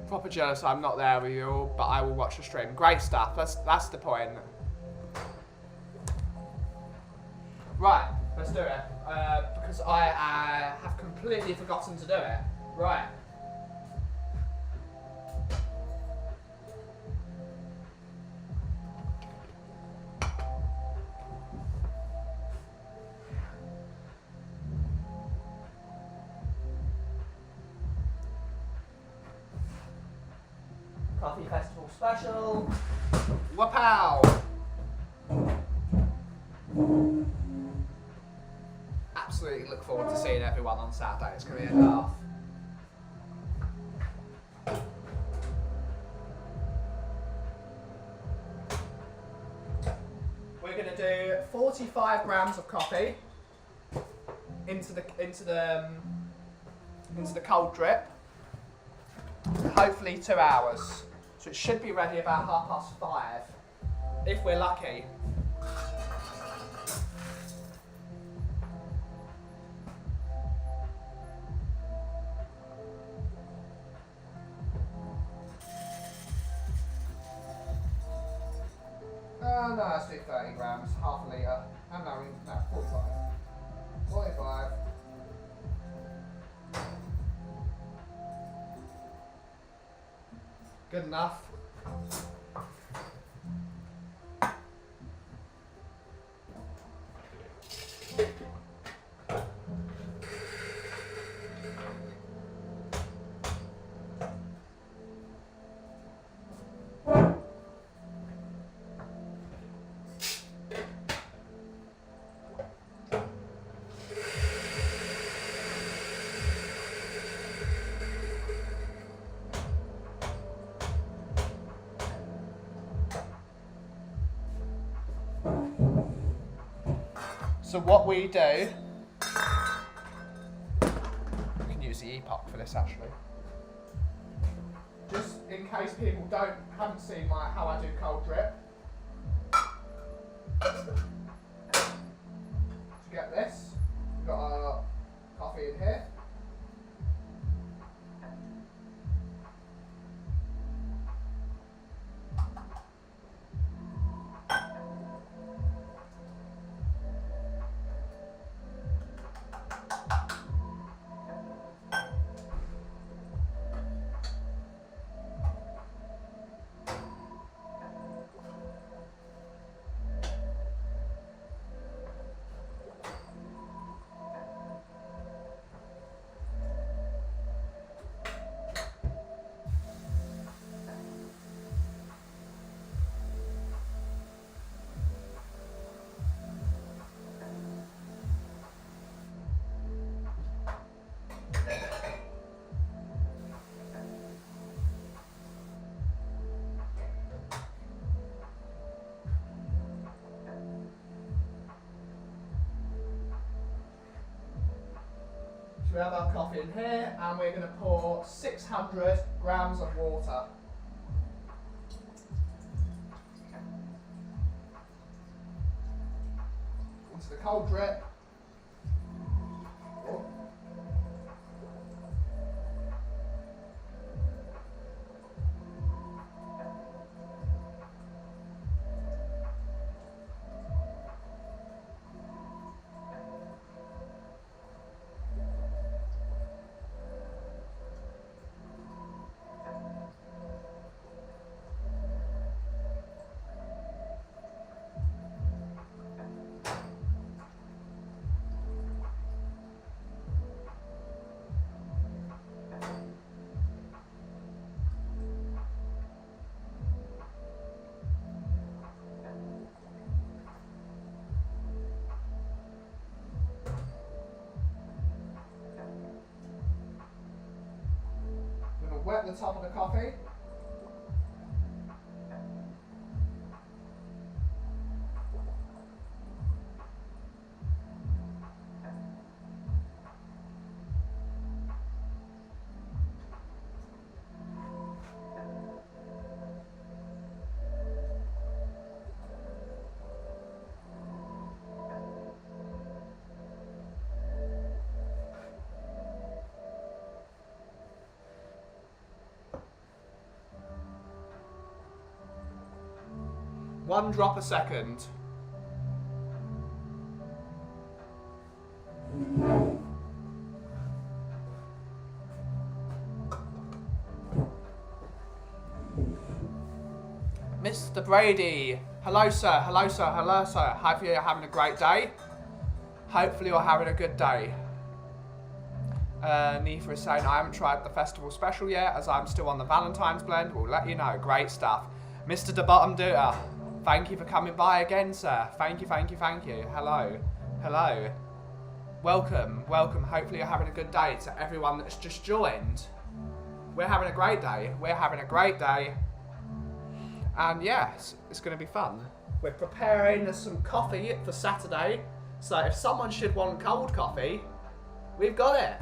Proper jealous I'm not there with you all, but I will watch the stream. Great stuff. That's the point. Right, let's do it. Because I have completely forgotten to do it. Right. Coffee Festival special. Wapow! Absolutely look forward to seeing everyone on Saturday. It's going to be a laugh. We're going to do 45 grams of coffee into the cold drip. Hopefully 2 hours. So it should be ready about 5:30, if we're lucky. No, let's do 30 grams, half a litre. Oh no, 45. 45. Good enough. So what we do, we can use the epoch for this actually. Just in case people haven't seen how I do cold drip. To get this, we've got our coffee in here. We have our coffee in here and we're going to pour 600 grams of water. into the cold drip. Oh. Wet the top of the coffee. One drop a second. Mr. Brady. Hello, sir. Hello, sir. Hello, sir. Hope you're having a great day. Hopefully you're having a good day. Nifa is saying, I haven't tried the festival special yet, as I'm still on the Valentine's blend. We'll let you know. Great stuff. Mr. De Bottom Dooter. Thank you for coming by again, sir. Thank you, thank you, thank you. Hello. Hello. Welcome, welcome. Hopefully you're having a good day to everyone that's just joined. We're having a great day. We're having a great day. And yes, it's going to be fun. We're preparing some coffee for Saturday. So if someone should want cold coffee, we've got it.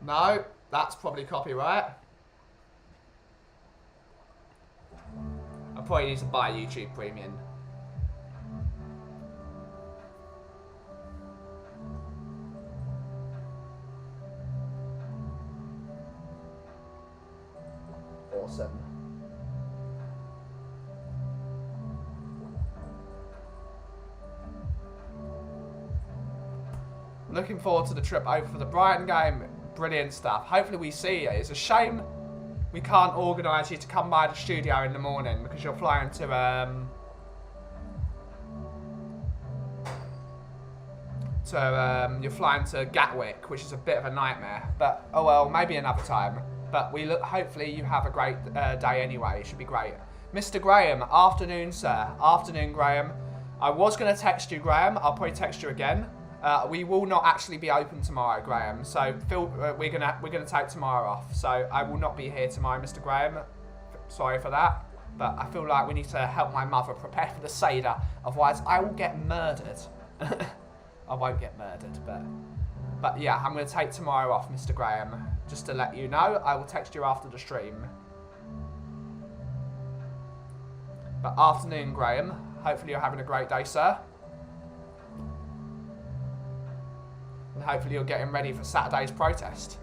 No, that's probably copyright. I probably need to buy YouTube Premium. Awesome. Looking forward to the trip over for the Brighton game. Brilliant stuff. Hopefully we see you. It's a shame we can't organise you to come by the studio in the morning because you're flying to you're flying to Gatwick, which is a bit of a nightmare. But oh well, maybe another time. But we look. Hopefully you have a great day anyway. It should be great. Mr. Graham, afternoon, sir. Afternoon, Graham. I was going to text you, Graham. I'll probably text you again. We will not actually be open tomorrow, Graham. So we're gonna take tomorrow off. So I will not be here tomorrow, Mr. Graham. Sorry for that, but I feel like we need to help my mother prepare for the Seder. Otherwise, I will get murdered. I won't get murdered, but yeah, I'm gonna take tomorrow off, Mr. Graham. Just to let you know, I will text you after the stream. But afternoon, Graham. Hopefully you're having a great day, sir. And hopefully you're getting ready for Saturday's protest.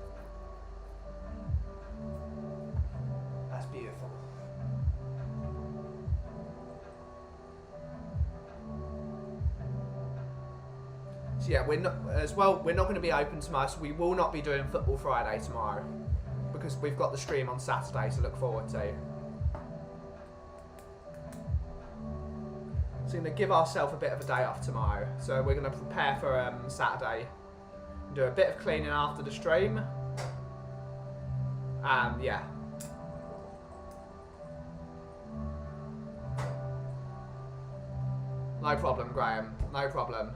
That's beautiful. So yeah, we're not going to be open tomorrow, so we will not be doing Football Friday tomorrow because we've got the stream on Saturday to look forward to. So we're going to give ourselves a bit of a day off tomorrow. So we're going to prepare for Saturday. Do a bit of cleaning after the stream. And yeah. No problem, Graham. No problem.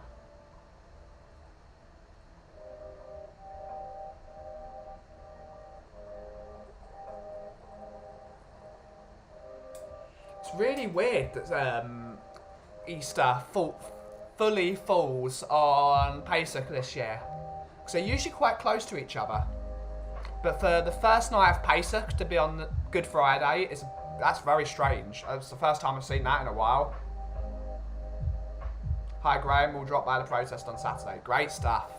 It's really weird that Easter fully falls on Pesach this year. Because they're usually quite close to each other. But for the first night of Pesach to be on Good Friday, that's very strange. It's the first time I've seen that in a while. Hi Graham, we'll drop by the protest on Saturday. Great stuff.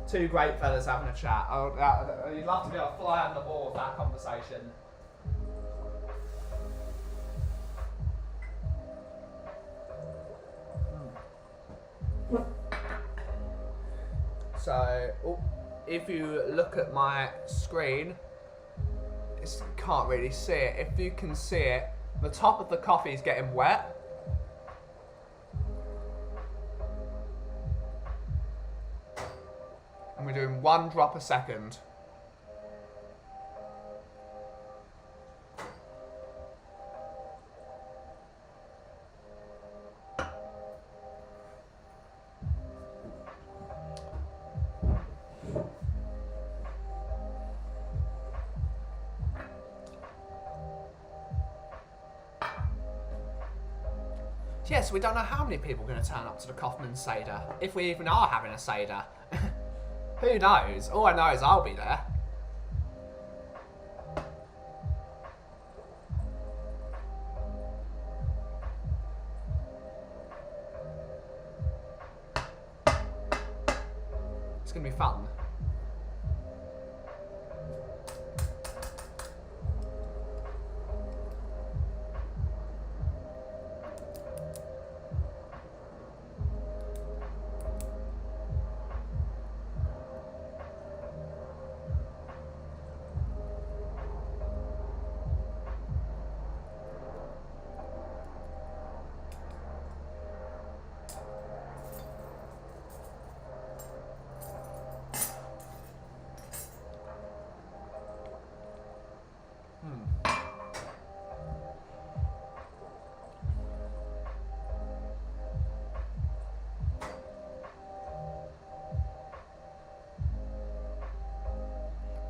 Two great fellas having a chat. You'd love to be able to fly on the ball with that conversation. So, if you look at my screen, you can't really see it. If you can see it, the top of the coffee is getting wet. And we're doing 1 drop a second. Yes, we don't know how many people are going to turn up to the Kaufman Seder, if we even are having a Seder. Who knows? All I know is I'll be there. It's going to be fun.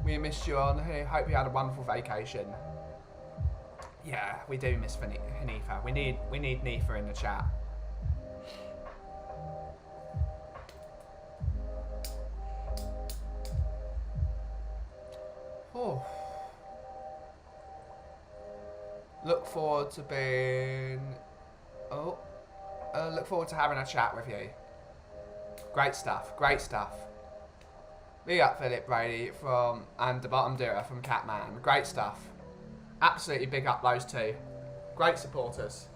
We missed you on here. Hope you had a wonderful vacation. Yeah, we do miss Hanifa. We need Nifa in the chat. Oh. Look forward to being. Oh. Look forward to having a chat with you. Great stuff. Great stuff. Big up Philip Brady and the Bottom Doer from Catman. Great stuff. Absolutely big up those two. Great supporters.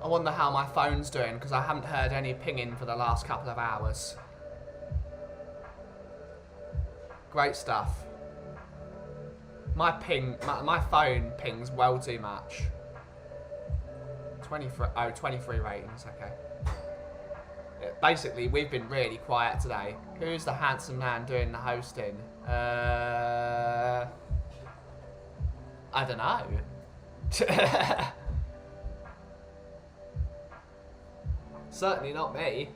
I wonder how my phone's doing because I haven't heard any pinging for the last couple of hours. Great stuff. My phone pings well too much. 23 ratings, okay. Yeah, basically, we've been really quiet today. Who's the handsome man doing the hosting? I don't know. Certainly not me.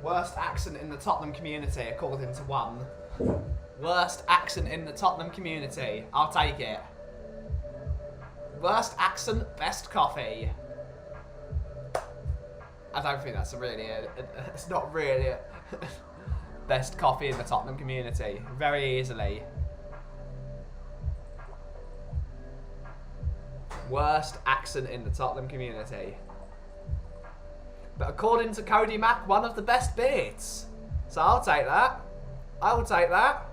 Worst accent in the Tottenham community, according to one. Worst accent in the Tottenham community. I'll take it. Worst accent, best coffee. I don't think that's it's not really best coffee in the Tottenham community. Very easily. Worst accent in the Tottenham community. But according to Cody Mack, one of the best bits. So I'll take that. I will take that.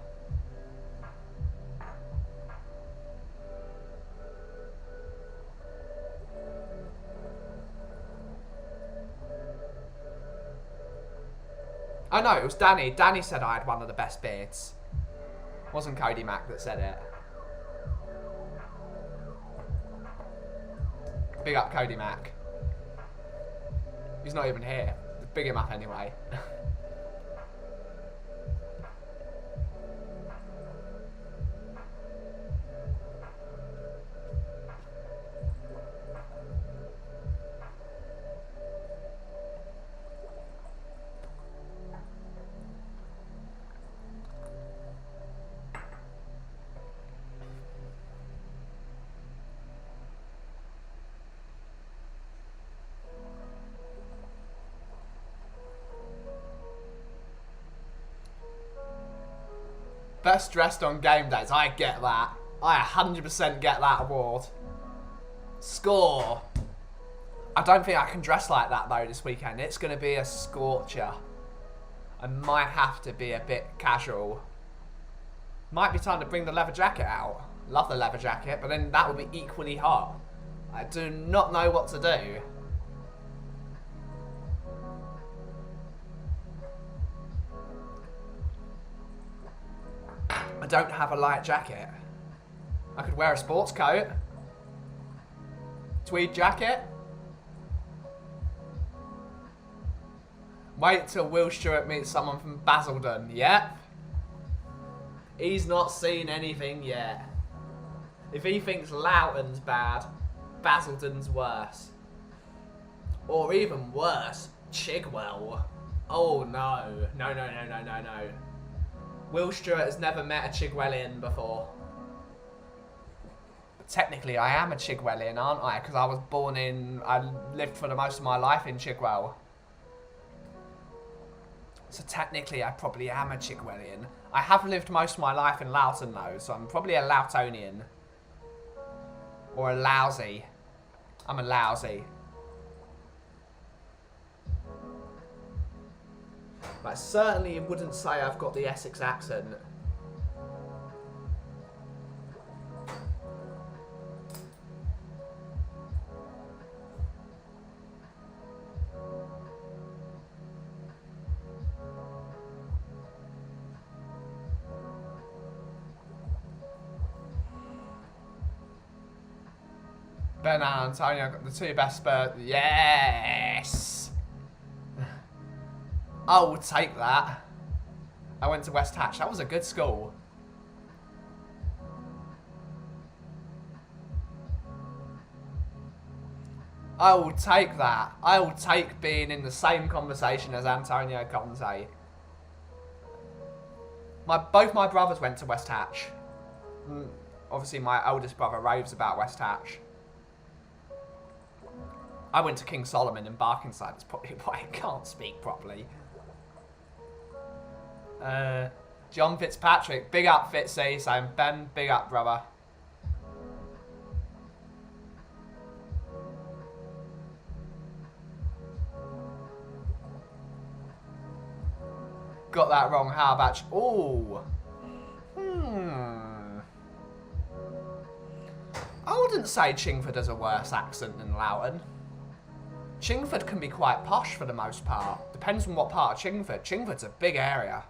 Oh no, it was Danny. Danny said I had one of the best beards. It wasn't Cody Mack that said it. Big up Cody Mack. He's not even here. Big him up anyway. Best dressed on game days. I get that. I 100% get that award. Score. I don't think I can dress like that though this weekend. It's going to be a scorcher. I might have to be a bit casual. Might be time to bring the leather jacket out. Love the leather jacket, but then that will be equally hot. I do not know what to do. I don't have a light jacket. I could wear a sports coat. Tweed jacket. Wait till Will Stewart meets someone from Basildon. Yep. He's not seen anything yet. If he thinks Loughton's bad, Basildon's worse. Or even worse, Chigwell. Oh no. No, no, no, no, no, no. Will Stewart has never met a Chigwellian before. But technically I am a Chigwellian, aren't I? Because I was born in... I lived for the most of my life in Chigwell. So technically I probably am a Chigwellian. I have lived most of my life in Loughton though, so I'm probably a Loughtonian. Or a lousy. I'm a lousy. But I certainly wouldn't say I've got the Essex accent. Ben and Antonio got the two best Spurs. Yes! I will take that. I went to West Hatch. That was a good school. I will take that. I will take being in the same conversation as Antonio Conte. Both my brothers went to West Hatch. Obviously, my oldest brother raves about West Hatch. I went to King Solomon in Barkingside. That's probably why I can't speak properly. John Fitzpatrick. Big up, Fitzy. So Ben, big up, brother. Got that wrong. How about... Ooh. I wouldn't say Chingford has a worse accent than Loughton. Chingford can be quite posh for the most part. Depends on what part of Chingford. Chingford's a big area.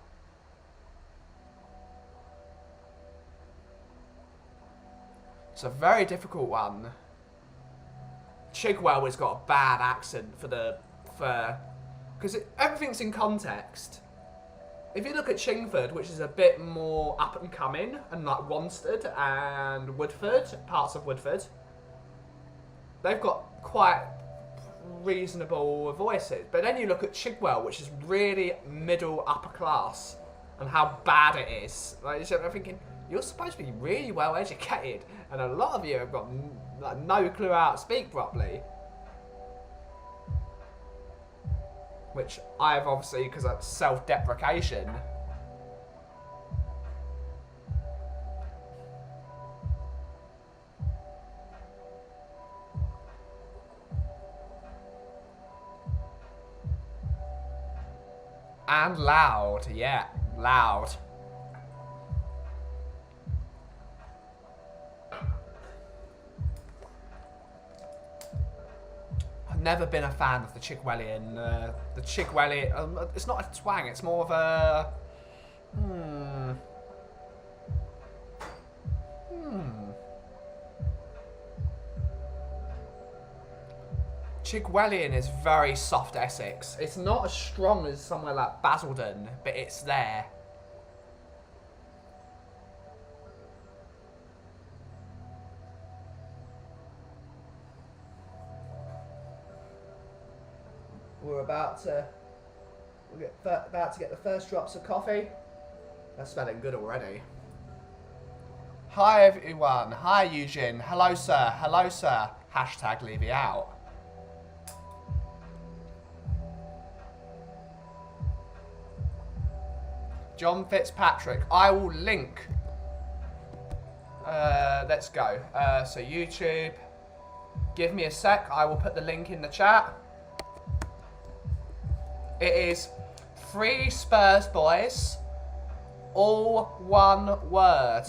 It's a very difficult one. Chigwell has got a bad accent because everything's in context. If you look at Chingford, which is a bit more up and coming, and like Wanstead and Woodford, parts of Woodford, they've got quite reasonable voices. But then you look at Chigwell, which is really middle upper class, and how bad it is. Like, I'm thinking, you're supposed to be really well educated, and a lot of you have got like, no clue how to speak properly. Which I've obviously, because of self-deprecation. And loud, yeah, loud. I've never been a fan of the Chigwellian. The Chigwellian, it's not a twang, it's more of a... Chigwellian is very soft Essex. It's not as strong as somewhere like Basildon, but it's there. We're about to get the first drops of coffee. That's smelling good already. Hi everyone. Hi Eugene. Hello sir. Hello sir. Hashtag Levy out. John Fitzpatrick. I will link. Let's go. So YouTube. Give me a sec. I will put the link in the chat. It is 3 Spurs boys. All one word.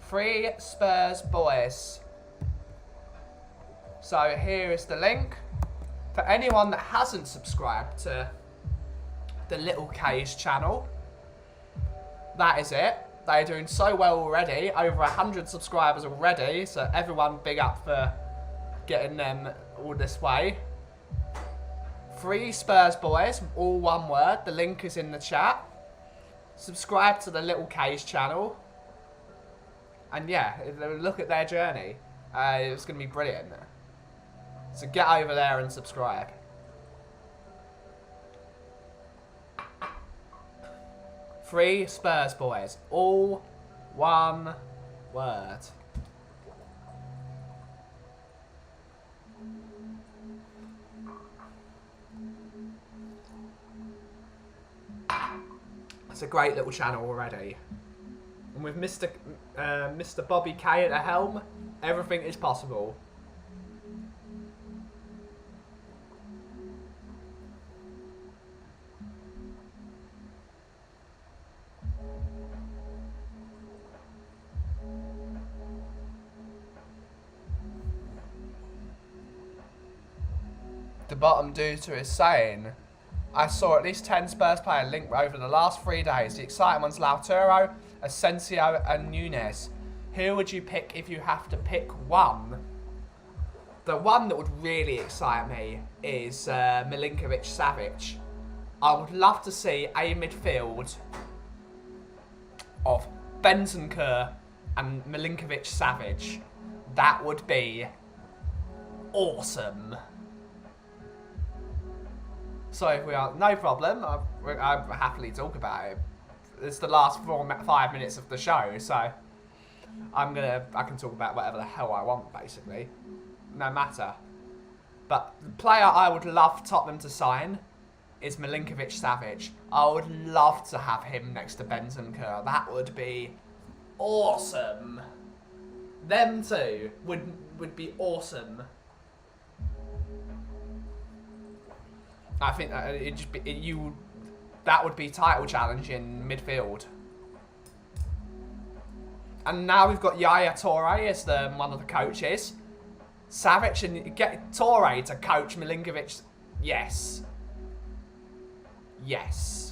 3 Spurs boys. So here is the link. For anyone that hasn't subscribed to the Little K's channel, that is it. They're doing so well already. Over 100 subscribers already. So everyone big up for getting them all this way. 3 Spurs boys, all one word. The link is in the chat. Subscribe to the Little K's channel. And yeah, look at their journey. It's going to be brilliant. So get over there and subscribe. 3 Spurs boys, all one word. It's a great little channel already. And with Mr. Bobby K at the helm, everything is possible. The bottom duder is saying, I saw at least 10 Spurs players linked over the last 3 days. The exciting ones Lautaro, Asensio and Nunes. Who would you pick if you have to pick one? The one that would really excite me is Milinkovic-Savic. I would love to see a midfield of Bentancur and Milinkovic-Savic. That would be awesome. So if we are, no problem, I happily talk about it. It's the last 5 minutes of the show, so I can talk about whatever the hell I want, basically. No matter. But the player I would love Tottenham to sign is Milinkovic-Savic. I would love to have him next to Bentancur. That would be awesome. Them two would be awesome. I think that would be title challenge in midfield. And now we've got Yaya Toure as one of the coaches. Savic and get Toure to coach Milinkovic. Yes. Yes.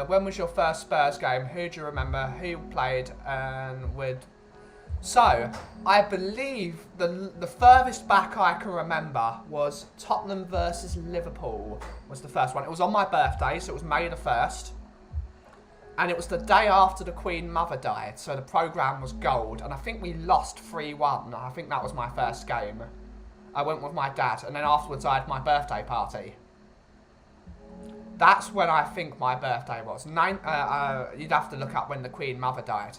When was your first Spurs game? Who do you remember? Who played and would... So, I believe the furthest back I can remember was Tottenham versus Liverpool was the first one. It was on my birthday, so it was May the 1st. And it was the day after the Queen Mother died, so the programme was gold. And I think we lost 3-1. I think that was my first game. I went with my dad, and then afterwards I had my birthday party. That's when I think my birthday was. You'd have to look up when the Queen Mother died.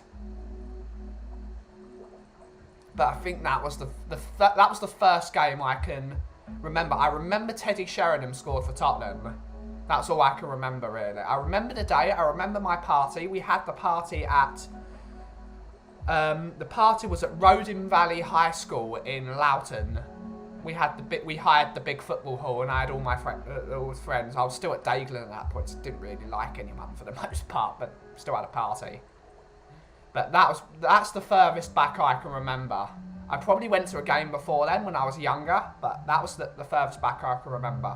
But I think that was that was the first game I can remember. I remember Teddy Sheringham scored for Tottenham. That's all I can remember, really. I remember the day. I remember my party. We had the party at The party was at Rodin Valley High School in Loughton. We hired the big football hall, and I had all my friends. I was still at Daglin at that point, so didn't really like anyone for the most part, but still had a party. But that's the furthest back I can remember. I probably went to a game before then when I was younger, but that was the furthest back I can remember.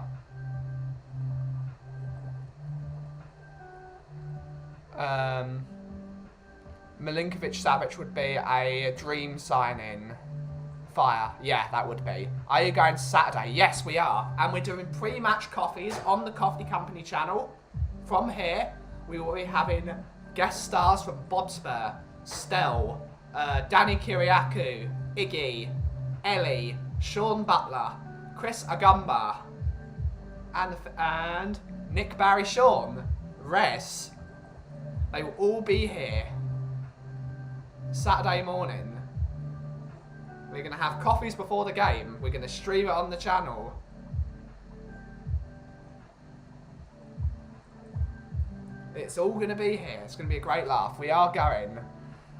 Milinkovic-Savic would be a dream signing. Fire. Yeah, that would be. Are you going Saturday? Yes, we are. And we're doing pre-match coffees on the Coffee Company channel. From here, we will be having guest stars from Bob Spur, Stell, Danny Kiriakou, Iggy, Ellie, Sean Butler, Chris Agumba, and Nick Barry Sean, Res. They will all be here Saturday morning. We're going to have coffees before the game. We're going to stream it on the channel. It's all going to be here. It's going to be a great laugh. We are going.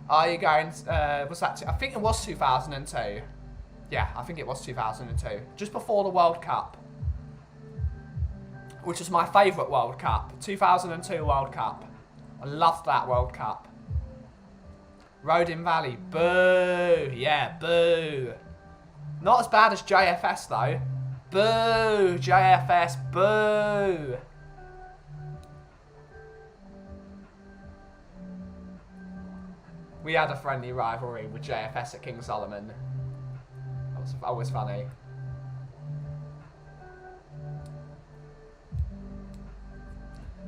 Are you going? Was that? I think it was 2002. Yeah, I think it was 2002. Just before the World Cup. Which was my favourite World Cup. 2002 World Cup. I loved that World Cup. Rodin Valley, boo! Yeah, boo! Not as bad as JFS though. Boo! JFS, boo! We had a friendly rivalry with JFS at King Solomon. That was always funny.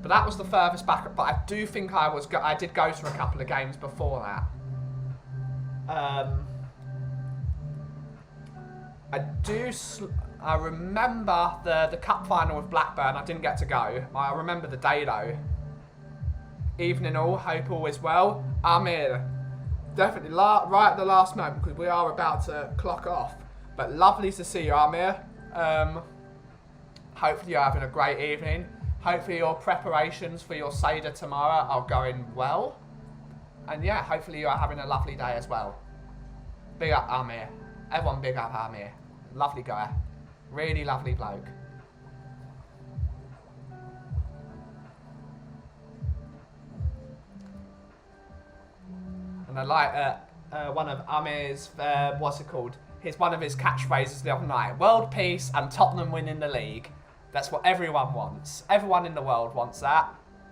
But that was the furthest back. But I do think I did go to a couple of games before that. I remember the cup final with Blackburn. I didn't get to go. I remember the day though. Evening all, hope all is well. Amir, definitely right at the last moment because we are about to clock off. But lovely to see you, Amir. Hopefully you're having a great evening. Hopefully your preparations for your Seder tomorrow are going well. And yeah, hopefully you are having a lovely day as well. Big up Amir. Everyone big up Amir. Lovely guy. Really lovely bloke. And I like one of Amir's, what's it called? One of his catchphrases the other night. World peace and Tottenham winning the league. That's what everyone wants. Everyone in the world wants that.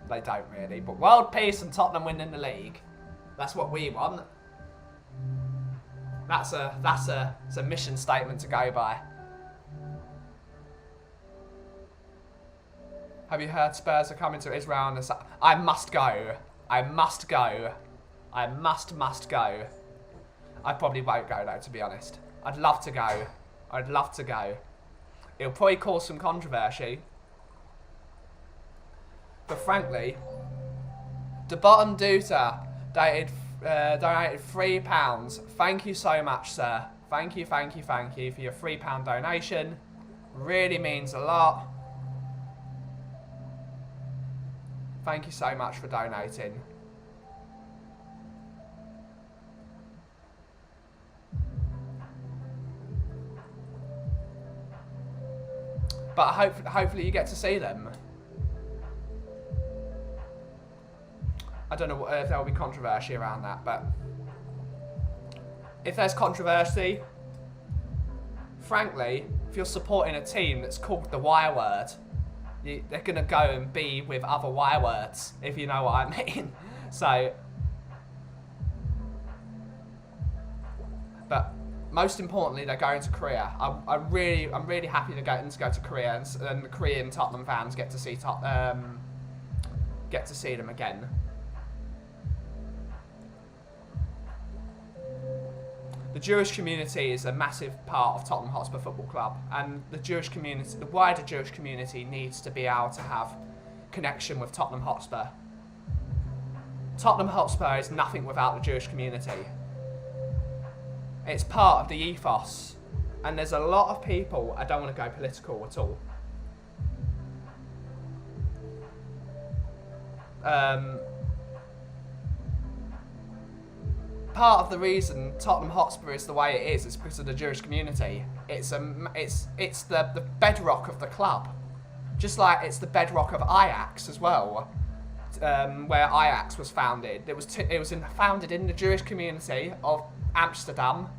They don't really, but world peace and Tottenham winning the league. That's what we want. That's a mission statement to go by. Have you heard Spurs are coming to Israel on the I must go. I must go. I must go. I probably won't go though, to be honest. I'd love to go. I'd love to go. It'll probably cause some controversy. But frankly, the bottom Duta donated £3. Thank you so much, sir. Thank you for your £3 donation. Really means a lot. Thank you so much for donating. But hopefully you get to see them. I don't know if there will be controversy around that, but if there's controversy, frankly, if you're supporting a team that's called the Y word, they're going to go and be with other Y words, if you know what I mean. So, but most importantly, they're going to Korea. I'm really happy to go to Korea, and the Korean Tottenham fans get to see them again. The Jewish community is a massive part of Tottenham Hotspur Football Club, and the wider Jewish community needs to be able to have connection with Tottenham Hotspur. Tottenham Hotspur is nothing without the Jewish community. It's part of the ethos, and there's a lot of people, I don't want to go political at all, part of the reason Tottenham Hotspur is the way it is because of the Jewish community. It's the bedrock of the club, just like it's the bedrock of Ajax as well, where Ajax was founded. It was founded in the Jewish community of Amsterdam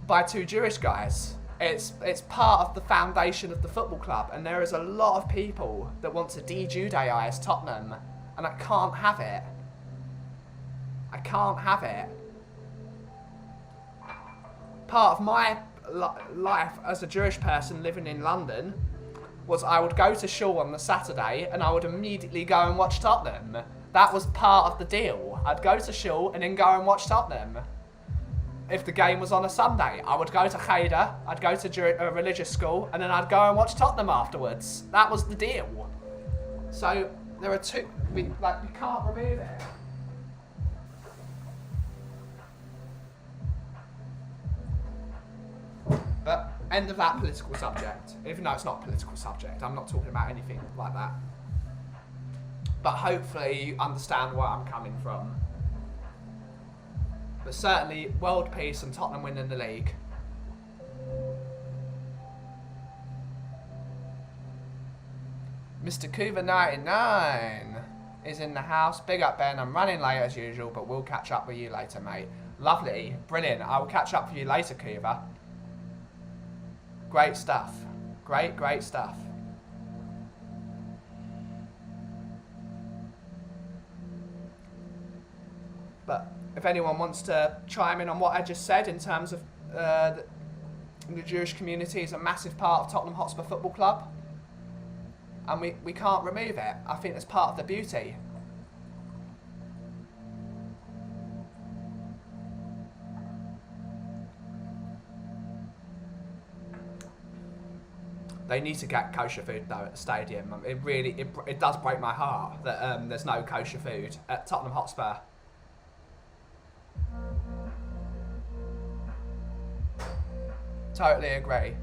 by two Jewish guys. It's part of the foundation of the football club, and there is a lot of people that want to de-Judaize Tottenham, and I can't have it. I can't have it. Part of my life as a Jewish person living in London was I would go to Shul on the Saturday and I would immediately go and watch Tottenham. That was part of the deal. I'd go to Shul and then go and watch Tottenham. If the game was on a Sunday, I would go to Cheder, I'd go to a religious school, and then I'd go and watch Tottenham afterwards. That was the deal. So there are two, we can't remove it. But end of that political subject. Even though it's not a political subject, I'm not talking about anything like that. But hopefully you understand where I'm coming from. But certainly, world peace and Tottenham winning the league. Mr. Cuba99 is in the house. Big up, Ben. I'm running late as usual, but we'll catch up with you later, mate. Lovely. Brilliant. I will catch up with you later, Cuba. Great stuff. Great stuff. But if anyone wants to chime in on what I just said in terms of the Jewish community is a massive part of Tottenham Hotspur Football Club, and we can't remove it. I think it's part of the beauty. They need to get kosher food though at the stadium. It does break my heart that there's no kosher food at Tottenham Hotspur. Totally agree.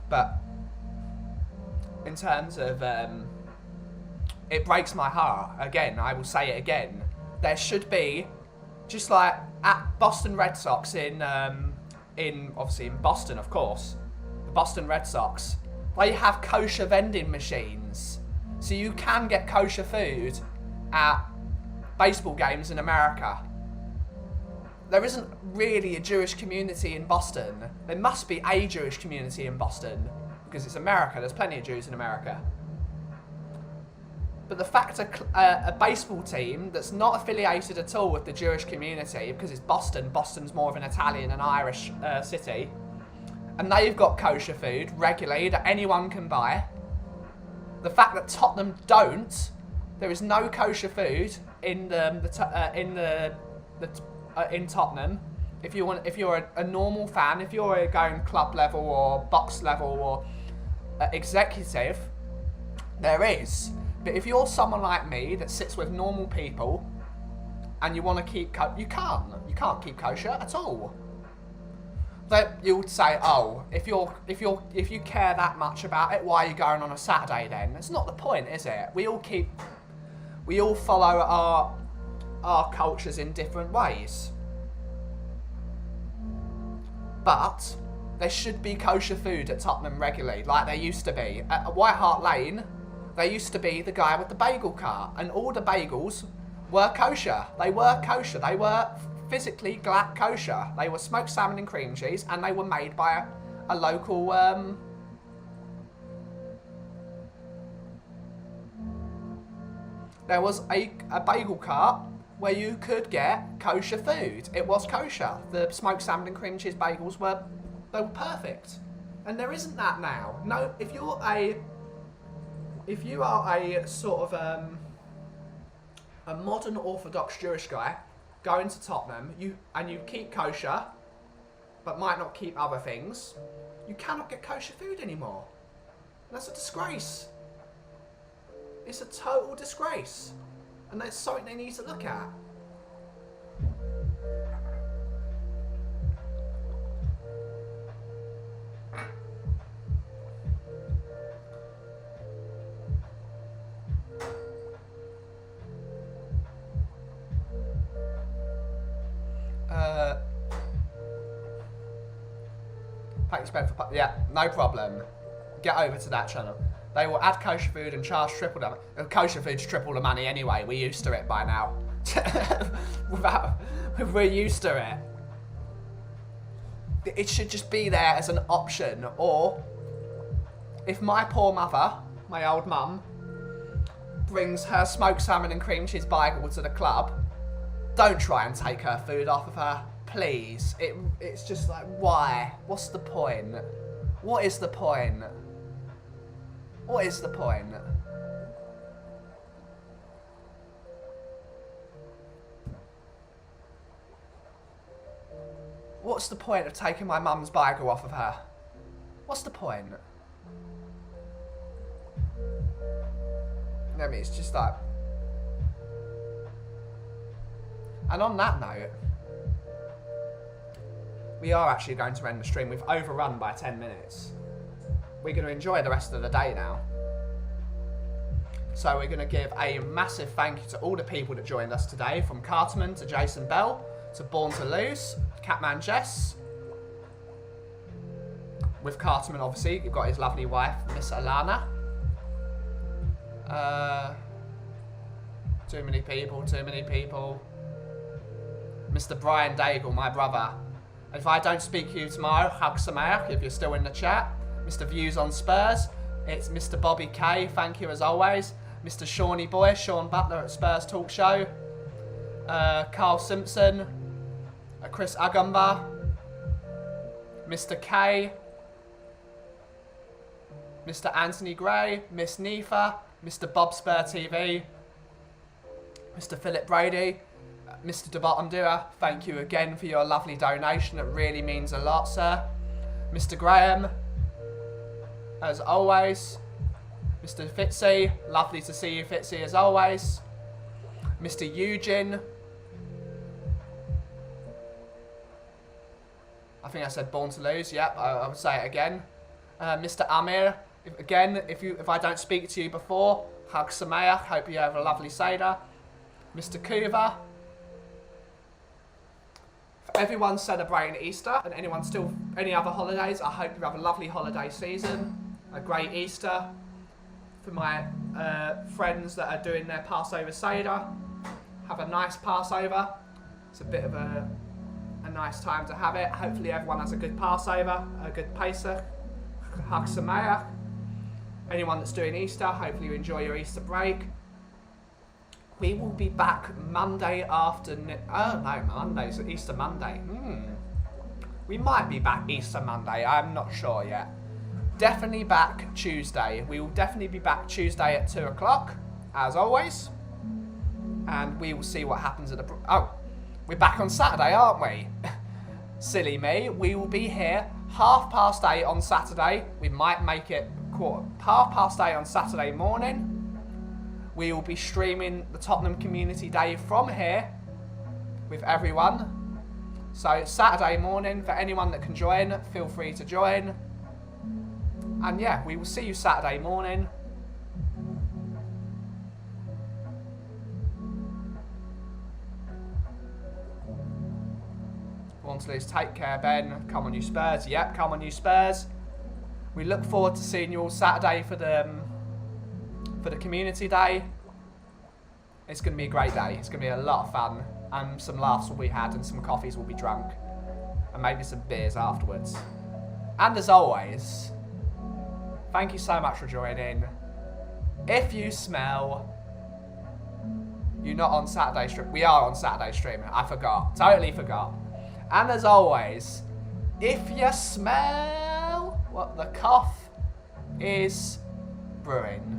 But in terms of it breaks my heart. Again, I will say it again. There should be, just like at Boston Red Sox in obviously in Boston, of course, the Boston Red Sox, they have kosher vending machines, so you can get kosher food at baseball games in America. There isn't really a Jewish community in Boston. There must be a Jewish community in Boston because it's America. There's plenty of Jews in America. But the fact a baseball team that's not affiliated at all with the Jewish community, because it's Boston, Boston's more of an Italian and Irish city, and they've got kosher food regularly that anyone can buy. The fact that Tottenham don't, there is no kosher food in in Tottenham. If you're a normal fan, if you're going club level or box level or executive, there is. But if you're someone like me that sits with normal people and you want to keep you can't keep kosher at all. That you would say, oh, if you care that much about it, why are you going on a Saturday then? That's not the point, is it? We all follow our cultures in different ways. But there should be kosher food at Tottenham regularly, like there used to be. At White Hart Lane, there used to be the guy with the bagel cart, and all the bagels were kosher. They were kosher. They were physically kosher. They were smoked salmon and cream cheese, and they were made by a local... There was a bagel cart where you could get kosher food. It was kosher. The smoked salmon and cream cheese bagels were perfect. And there isn't that now. No, if you are a sort of a modern Orthodox Jewish guy going to Tottenham, you keep kosher, but might not keep other things, you cannot get kosher food anymore. That's a disgrace. It's a total disgrace. And that's something they need to look at. spend for... Yeah, no problem. Get over to that channel. They will add kosher food and charge triple the... Kosher food's triple the money anyway. We're used to it by now. We're used to it. It should just be there as an option. Or, if my poor mother, my old mum, brings her smoked salmon and cream cheese bagel to the club, don't try and take her food off of her. Please. It's just like, why? What's the point? What is the point? What is the point? What's the point of taking my mum's bagel off of her? What's the point? I mean, it's just like... And on that note, we are actually going to end the stream. We've overrun by 10 minutes. We're going to enjoy the rest of the day now. So we're going to give a massive thank you to all the people that joined us today, from Cartman to Jason Bell, to Born to Lose, Catman Jess. With Cartman, obviously, you've got his lovely wife, Miss Alana. Too many people, too many people. Mr. Brian Daigle, my brother. If I don't speak to you tomorrow, Hag Sameach, if you're still in the chat. Mr. Views on Spurs, it's Mr. Bobby K, thank you as always. Mr. Shawnee Boy, Sean Butler at Spurs Talk Show. Carl Simpson, Chris Agumba, Mr. K, Mr. Anthony Gray, Miss Nifa, Mr. Bob Spur TV, Mr. Philip Brady, Mr. De Bottom Doer, thank you again for your lovely donation. It really means a lot, sir. Mr. Graham, as always. Mr. Fitzy, lovely to see you, Fitzy, as always. Mr. Eugene. I think I said Born to Lose. Yep, I would say it again. Mr. Amir, if I don't speak to you before, Hag Sameach, hope you have a lovely Seder. Mr. Kuva. For everyone celebrating Easter and any other holidays, I hope you have a lovely holiday season, a great Easter. For my friends that are doing their Passover Seder, have a nice Passover. It's a bit of a nice time to have it. Hopefully everyone has a good Passover, a good Pesach, Hag Sameach. Anyone that's doing Easter, hopefully you enjoy your Easter break. We will be back Monday afternoon. Oh no, Monday's Easter Monday. We might be back Easter Monday, I'm not sure yet. Definitely back Tuesday. We will definitely be back Tuesday at 2 o'clock, as always. And we will see what happens at the... Oh, we're back on Saturday, aren't we? Silly me. We will be here 8:30 on Saturday. We might make it 8:30 on Saturday morning. We will be streaming the Tottenham Community Day from here with everyone. So Saturday morning, for anyone that can join, feel free to join. And yeah, we will see you Saturday morning. Want to lose, take care, Ben. Come on, you Spurs. Yep, come on, you Spurs. We look forward to seeing you all Saturday for the community day. It's going to be a great day. It's going to be a lot of fun. And some laughs will be had and some coffees will be drunk. And maybe some beers afterwards. And as always, thank you so much for joining. If you smell... You're not on Saturday stream. We are on Saturday streaming. I forgot. Totally forgot. And as always, if you smell what the cough is brewing.